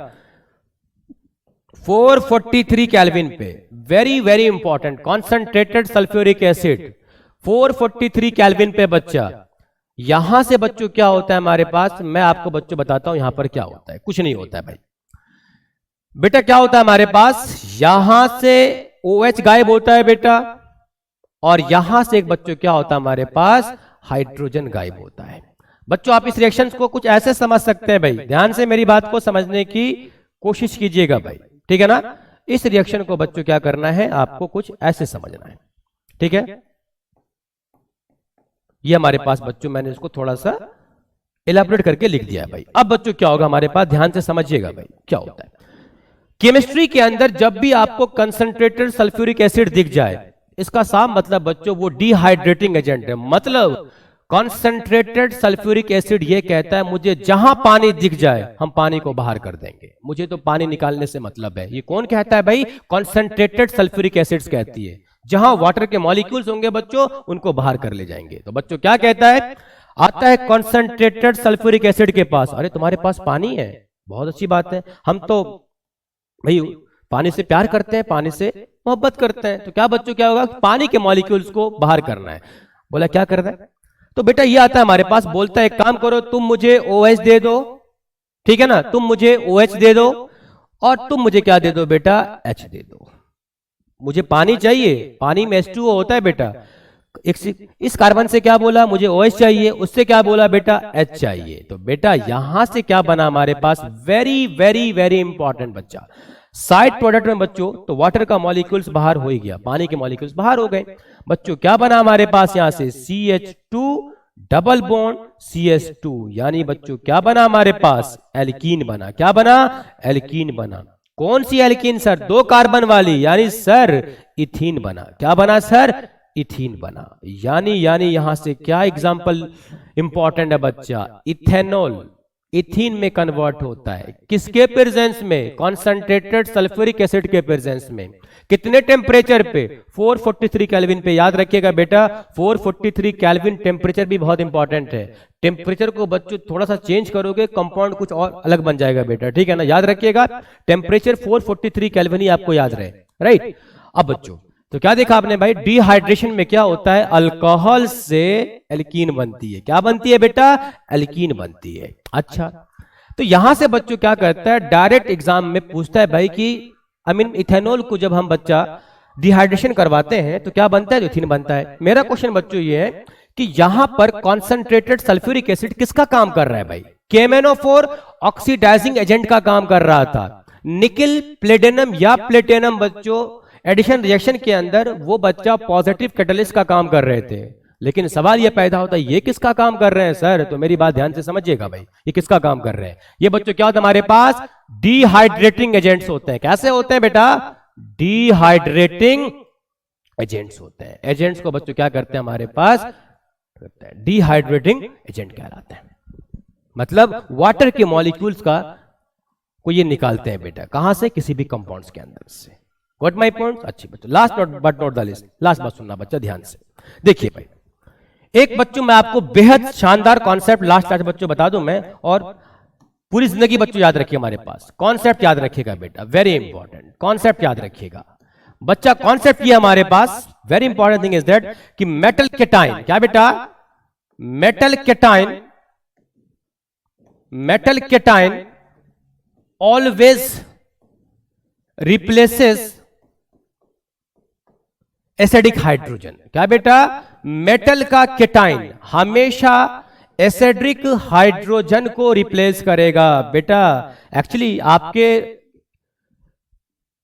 443 केल्विन पे, very very important, concentrated sulphuric acid 443 kelvin पे बच्चा। यहां से बच्चों क्या होता है हमारे पास, मैं आपको बच्चों बताता हूं यहां पर क्या होता है, कुछ नहीं होता है भाई बेटा। क्या होता है हमारे पास, यहां से OH गायब होता है बेटा, और यहां से एक बच्चों क्या होता है हमारे पास, हाइड्रोजन गायब होता है। बच्चों आप इस रिएक्शन को कुछ ऐसे समझ सकते हैं भाई, ध्यान से मेरी बात को समझने की कोशिश कीजिएगा भाई, ठीक है ना। इस रिएक्शन को बच्चों क्या करना है, आपको कुछ ऐसे समझना है, ठीक है। ये हमारे पास बच्चों मैंने इसको थोड़ा सा इलैबोरेट करके लिख दिया है भाई। अब बच्चों क्या होगा हमारे पास, ध्यान से समझिएगा भाई क्या होता है। केमिस्ट्री के अंदर जब भी आपको कंसंट्रेटेड सल्फ्यूरिक एसिड दिख जाए, इसका साफ मतलब बच्चों वो डिहाइड्रेटिंग एजेंट है। मतलब कंसंट्रेटेड सल्फ्यूरिक एसिड ये कहता है मुझे जहां पानी दिख जाए हम पानी को बाहर कर देंगे, मुझे तो पानी निकालने से मतलब है। ये कौन कहता है भाई, कंसंट्रेटेड सल्फ्यूरिक एसिड्स कहती है, जहां वाटर के मॉलिक्यूल्स होंगे बच्चों उनको बाहर कर ले जाएंगे। तो बच्चों क्या कहता है, आता है कंसंट्रेटेड सल्फ्यूरिक एसिड के पास, अरे तुम्हारे पास पानी है, बहुत अच्छी बात है, हम तो भाई पानी से प्यार करते हैं, पानी से मोहब्बत करते हैं। तो क्या बच्चों क्या होगा, पानी के मॉलिक्यूल्स को बाहर करना है। बोला क्या करना है, तो बेटा ये आता है हमारे पास, बोलता है एक काम करो तुम मुझे OH दे दो, ठीक है ना, तुम मुझे OH दे दो और तुम मुझे क्या दे दो बेटा, H दे दो। मुझे पानी चाहिए, पानी में H2O होता है बेटा, इस कार्बन से क्या बोला, मुझे OH चाहिए, उससे क्या बोला बेटा, H चाहिए। तो बेटा यहां से क्या बना हमारे पास, वेरी वेरी वेरी इंपॉर्टेंट बच्चा, साइड प्रोडक्ट में बच्चों तो वाटर का मॉलिक्यूल्स बाहर हो ही गया, पानी के मॉलिक्यूल्स बाहर हो गए बच्चों। क्या बना हमारे पास यहां से, CH2 डबल बॉन्ड CH2, यानी बच्चों क्या बना हमारे पास, एल्कीन बना। क्या बना, एल्कीन बना। कौन सी एल्कीन सर, 2 कार्बन वाली, यानी सर इथीन बना। क्या बना सर, इथीन बना। यानी यहां से क्या एग्जांपल इंपॉर्टेंट है बच्चा, इथेनॉल इथीन में कन्वर्ट होता है, किसके प्रेजेंस में, कॉन्सेंट्रेटेड सल्फ्यूरिक एसिड के प्रेजेंस में। कितने टेम्परेचर पे, 443 केल्विन पे। याद रखिएगा बेटा 443 केल्विन टेम्परेचर भी बहुत इंपॉर्टेंट है। टेम्परेचर को बच्चों थोड़ा सा चेंज करोगे कंपाउंड कुछ और अलग बन जाएगा बेटा, ठीक है ना। याद रखिएगा टेम्परेचर 443 केल्विन ही आपको याद रहे, राइट। अब बच्चों तो क्या देखा आपने भाई, डिहाइड्रेशन में क्या होता है, अल्कोहल से एल्कीन बनती है। क्या बनती है बेटा, एल्कीन बनती है। अच्छा, तो यहां से बच्चों क्या करता है, डायरेक्ट एग्जाम में पूछता है भाई कि इथेनॉल को जब हम बच्चा डिहाइड्रेशन करवाते हैं तो क्या बनता है, इथीन बनता है। मेरा क्वेश्चन बच्चों ये है कि यहां पर कॉन्सेंट्रेटेड सल्फ्यूरिक एसिड किसका काम कर रहा है भाई? KMnO4 ऑक्सीडाइजिंग एजेंट का काम कर रहा था। निकिल प्लेटिनम या प्लेटिनम बच्चों एडिशन रिएक्शन के अंदर वो बच्चा पॉजिटिव कैटलिस्ट का काम कर रहे थे। लेकिन सवाल ये पैदा होता है ये किसका काम कर रहे हैं सर? तो मेरी बात ध्यान से समझिएगा भाई, ये किसका काम कर रहे हैं? ये बच्चों क्या होता है हमारे पास? डिहाइड्रेटिंग एजेंट्स होते हैं। कैसे होते हैं बेटा? डिहाइड्रेटिंग एजेंट्स होते हैं। एजेंट्स को बच्चों क्या करते हैं हमारे पास? डिहाइड्रेटिंग एजेंट कहलाते हैं। मतलब वाटर के मॉलिक्यूल्स का को ये निकालते हैं बेटा, कहां से? किसी भी कंपाउंड्स के अंदर से। Got my point? अच्छी बच्चों, last but not the list, last बात सुनना बच्चा ध्यान से। देखिए भाई, एक बच्चों मैं आपको बेहद शानदार कॉन्सेप्ट लास्ट क्लास बच्चों बता दूं मैं, और पूरी जिंदगी बच्चों याद रखिए हमारे पास। कॉन्सेप्ट याद रखिएगा बेटा, वेरी इंपॉर्टेंट कॉन्सेप्ट याद रखिएगा बच्चा। कॉन्सेप्ट ये हमारे पास very important thing is that कि मेटल केटाइन, क्या बेटा? Metal cation always replaces acidic hydrogen. क्या बेटा? मेटल का केटाइन हमेशा एसिडिक हाइड्रोजन को रिप्लेस करेगा बेटा। एक्चुअली आपके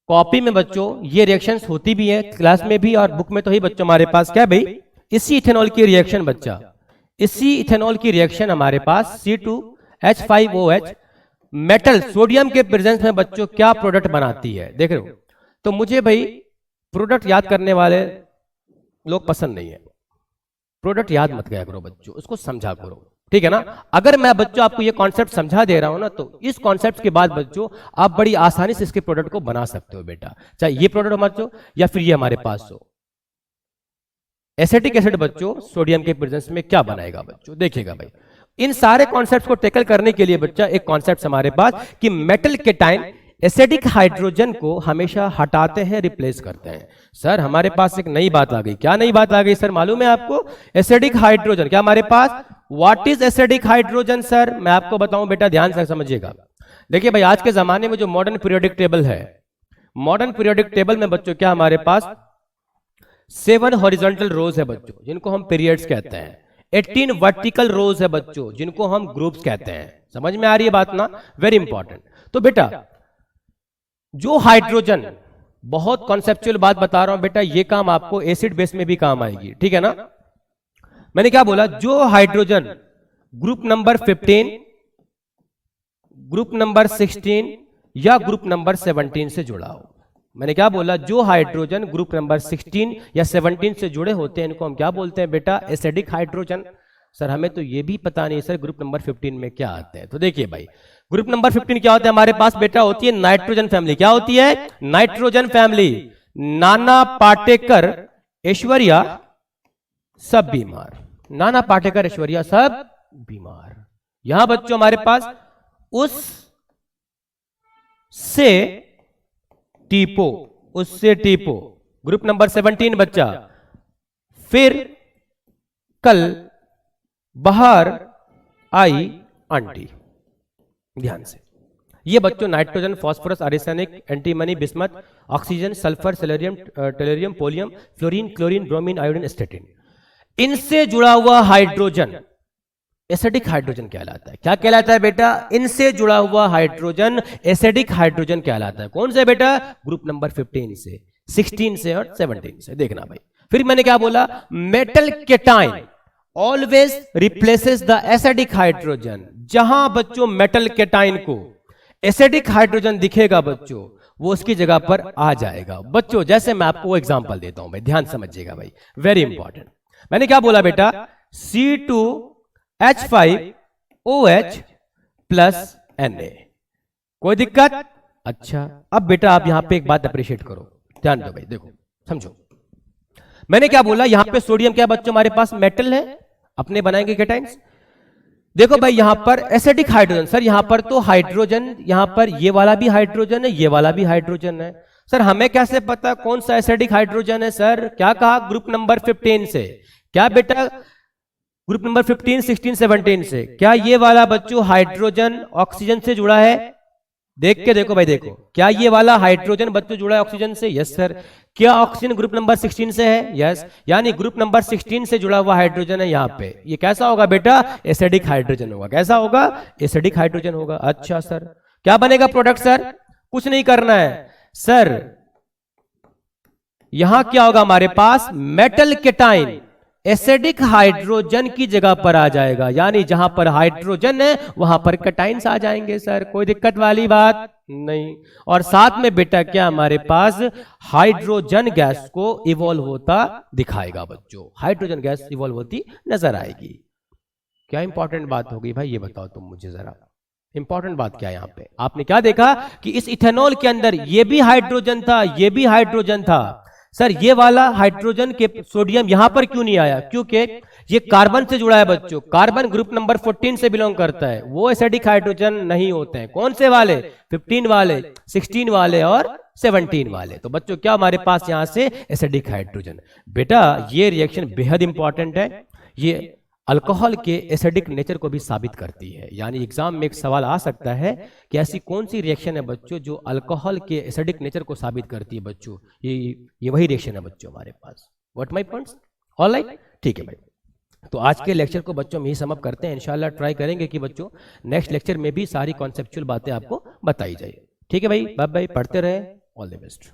कॉपी में बच्चों ये रिएक्शंस होती भी है, क्लास में भी और बुक में तो ही बच्चों हमारे पास क्या भाई? इसी इथेनॉल की रिएक्शन बच्चा, इसी इथेनॉल की रिएक्शन हमारे पास C2H5OH मेटल सोडियम के प्रेजेंस में बच्चों क्या प्रोडक्ट बनाती है, देख रहे हो? तो मुझे भाई प्रोडक्ट याद करने वाले लोग पसंद नहीं है। प्रोडक्ट याद मत किया करो बच्चों, उसको समझा करो, ठीक है ना? अगर मैं बच्चों आपको ये कॉन्सेप्ट समझा दे रहा हूं ना, तो इस कॉन्सेप्ट के बाद बच्चों आप बड़ी आसानी से इसके प्रोडक्ट को बना सकते हो बेटा। चाहे ये प्रोडक्ट हमारे हो या फिर ये हमारे पास हो। एसिटिक एसिड बच्चों सोडियम के प्रेजेंस में क्या बनाएगा बच्चों? देखिएगा भाई, इन सारे कॉन्सेप्ट्स को टैकल करने के लिए बच्चा एक कॉन्सेप्ट हमारे पास कि मेटल केटाइन एसिडिक हाइड्रोजन को हमेशा हटाते हैं, रिप्लेस करते हैं। सर हमारे पास एक नई बात आ गई। क्या नई बात आ गई सर मालूम है आपको? Acidic hydrogen. क्या हमारे पास? What is acidic hydrogen sir? मैं आपको बताऊं बेटा, ध्यान से समझिएगा। देखिए भाई, आज के जमाने में जो मॉडर्न पीरियोडिक टेबल है, मॉडर्न पीरियोडिक टेबल में बच्चों क्या हमारे पास 7 हॉरिजॉन्टल रोज है बच्चों, जिनको हम पीरियड्स कहते हैं। 18 वर्टिकल रोज है बच्चों, जिनको हम ग्रुप्स कहते हैं। समझ में आ रही है बात ना? Very important. तो बेटा जो हाइड्रोजन, बहुत कॉन्सेप्चुअल बात बता रहा हूं बेटा, ये काम आपको एसिड बेस में भी काम आएगी, ठीक है ना? मैंने क्या बोला? जो hydrogen group number 15, group number 16 या ग्रुप नंबर 17 से जुड़ा हो। मैंने क्या बोला? जो हाइड्रोजन ग्रुप नंबर 16 या 17 से जुड़े होते हैं, इनको हम क्या बोलते हैं बेटा? Acidic hydrogen. सर हमें तो ये भी पता नहीं सर ग्रुप नंबर 15 में क्या आते हैं। तो देखिए भाई, ग्रुप नंबर 15 क्या होता है हमारे पास बेटा? होती है नाइट्रोजन फैमिली। क्या होती है? Nitrogen family. नाना पाटेकर, ऐश्वर्या सब बीमार। नाना पाटेकर, ऐश्वर्या सब बीमार। यहां बच्चों हमारे पास उस से टीपो, उससे टीपो, ग्रुप नंबर 17 बच्चा। फिर कल बाहर आई आंटी। ध्यान से, ये बच्चों nitrogen, phosphorus, arsenic, antimony, bismuth, oxygen, sulphur, selenium, tellurium, polonium, fluorine, chlorine, bromine, iodine, astatine, इनसे जुड़ा हुआ हाइड्रोजन एसिडिक हाइड्रोजन कहलाता है। क्या कहलाता है बेटा? इनसे जुड़ा हुआ हाइड्रोजन एसिडिक हाइड्रोजन कहलाता है। कौन से बेटा? ग्रुप नंबर 15 से, 16 से और 17 से। देखना भाई, फिर मैंने क्या बोला? Metal cation always replaces the acidic hydrogen. जहां बच्चों मेटल केटाइन को एसिडिक हाइड्रोजन दिखेगा बच्चों, वो उसकी जगह पर आ जाएगा बच्चों। जैसे मैं आपको एग्जांपल देता हूं भाई, ध्यान समझिएगा भाई, वेरी इंपॉर्टेंट। मैंने क्या बोला बेटा? C2H5OH plus Na। कोई दिक्कत? अच्छा, अब बेटा आप यहां पे एक बात अप्रिशिएट करो, ध्यान दो भाई, देखो समझो। मैंने क्या बोला? यहां पे सोडियम क्या बच्चों हमारे पास मेटल है, अपने बनाएंगे केटाइंस। देखो भाई यहां पर एसिडिक हाइड्रोजन, सर यहां पर तो हाइड्रोजन, यहां पर ये वाला भी हाइड्रोजन है, ये वाला भी हाइड्रोजन है। सर हमें कैसे पता कौन सा एसिडिक हाइड्रोजन है? सर क्या कहा? ग्रुप नंबर 15 से। क्या बेटा? ग्रुप नंबर 15, 16, 17 से। क्या ये वाला बच्चों हाइड्रोजन ऑक्सीजन से जुड़ा है? देख के देखो भाई, देखो क्या ये वाला हाइड्रोजन बच्चों जुड़ा है ऑक्सीजन से? Yes sir. क्या ऑक्सीजन ग्रुप नंबर 16 से है? यस। यानी ग्रुप नंबर 16 से जुड़ा हुआ हाइड्रोजन है यहाँ पे। ये कैसा होगा बेटा? एसिडिक हाइड्रोजन होगा। कैसा होगा? एसिडिक हाइड्रोजन होगा। अच्छा सर, क्या बनेगा प्रोडक्ट सर? कुछ नहीं करना है सर, यहां क्या होगा हमारे पास? मेटल केटाइन एसिडिक हाइड्रोजन की जगह पर आ जाएगा। यानी जहां पर हाइड्रोजन है वहां पर कैटाइंस आ जाएंगे सर। कोई दिक्कत वाली बात नहीं। और साथ में बेटा क्या हमारे पास हाइड्रोजन गैस को इवॉल्व होता दिखाएगा बच्चों। हाइड्रोजन गैस इवॉल्व होती नजर आएगी। क्या इंपॉर्टेंट बात होगी भाई, ये बताओ तुम मुझे जरा। इंपॉर्टेंट बात क्या है यहाँ पे? आपने क्या देखा कि इस इथेनॉल के अंदर ये भी हाइड्रोजन था, ये भी हाइड्रोजन था। सर ये वाला हाइड्रोजन के सोडियम यहां पर क्यों नहीं आया? क्योंकि ये कार्बन से जुड़ा है बच्चों। कार्बन ग्रुप नंबर 14 से बिलोंग करता है। वो एसिडिक हाइड्रोजन नहीं होते हैं। कौन से वाले? 15 वाले, 16 वाले और 17 वाले। तो बच्चों क्या हमारे पास यहां से एसिडिक हाइड्रोजन। बेटा ये रिएक्शन बेहद इंपॉर्टेंट है। ये अल्कोहल के एसिडिक नेचर को भी साबित करती है। यानी एग्जाम में एक सवाल आ सकता है कि ऐसी कौन सी रिएक्शन है बच्चों जो अल्कोहल के एसिडिक नेचर को साबित करती है बच्चों? ये वही रिएक्शन है बच्चों हमारे पास। What my points? ऑलराइट, ठीक है भाई। तो आज के लेक्चर को बच्चों हम यही सम अप करते हैं। इंशाल्लाह ट्राई करेंगे कि बच्चों नेक्स्ट लेक्चर में भी सारी कॉन्सेप्चुअल बातें आपको बताई जाए। ठीक है भाई, बाय बाय, पढ़ते रहे। All the best.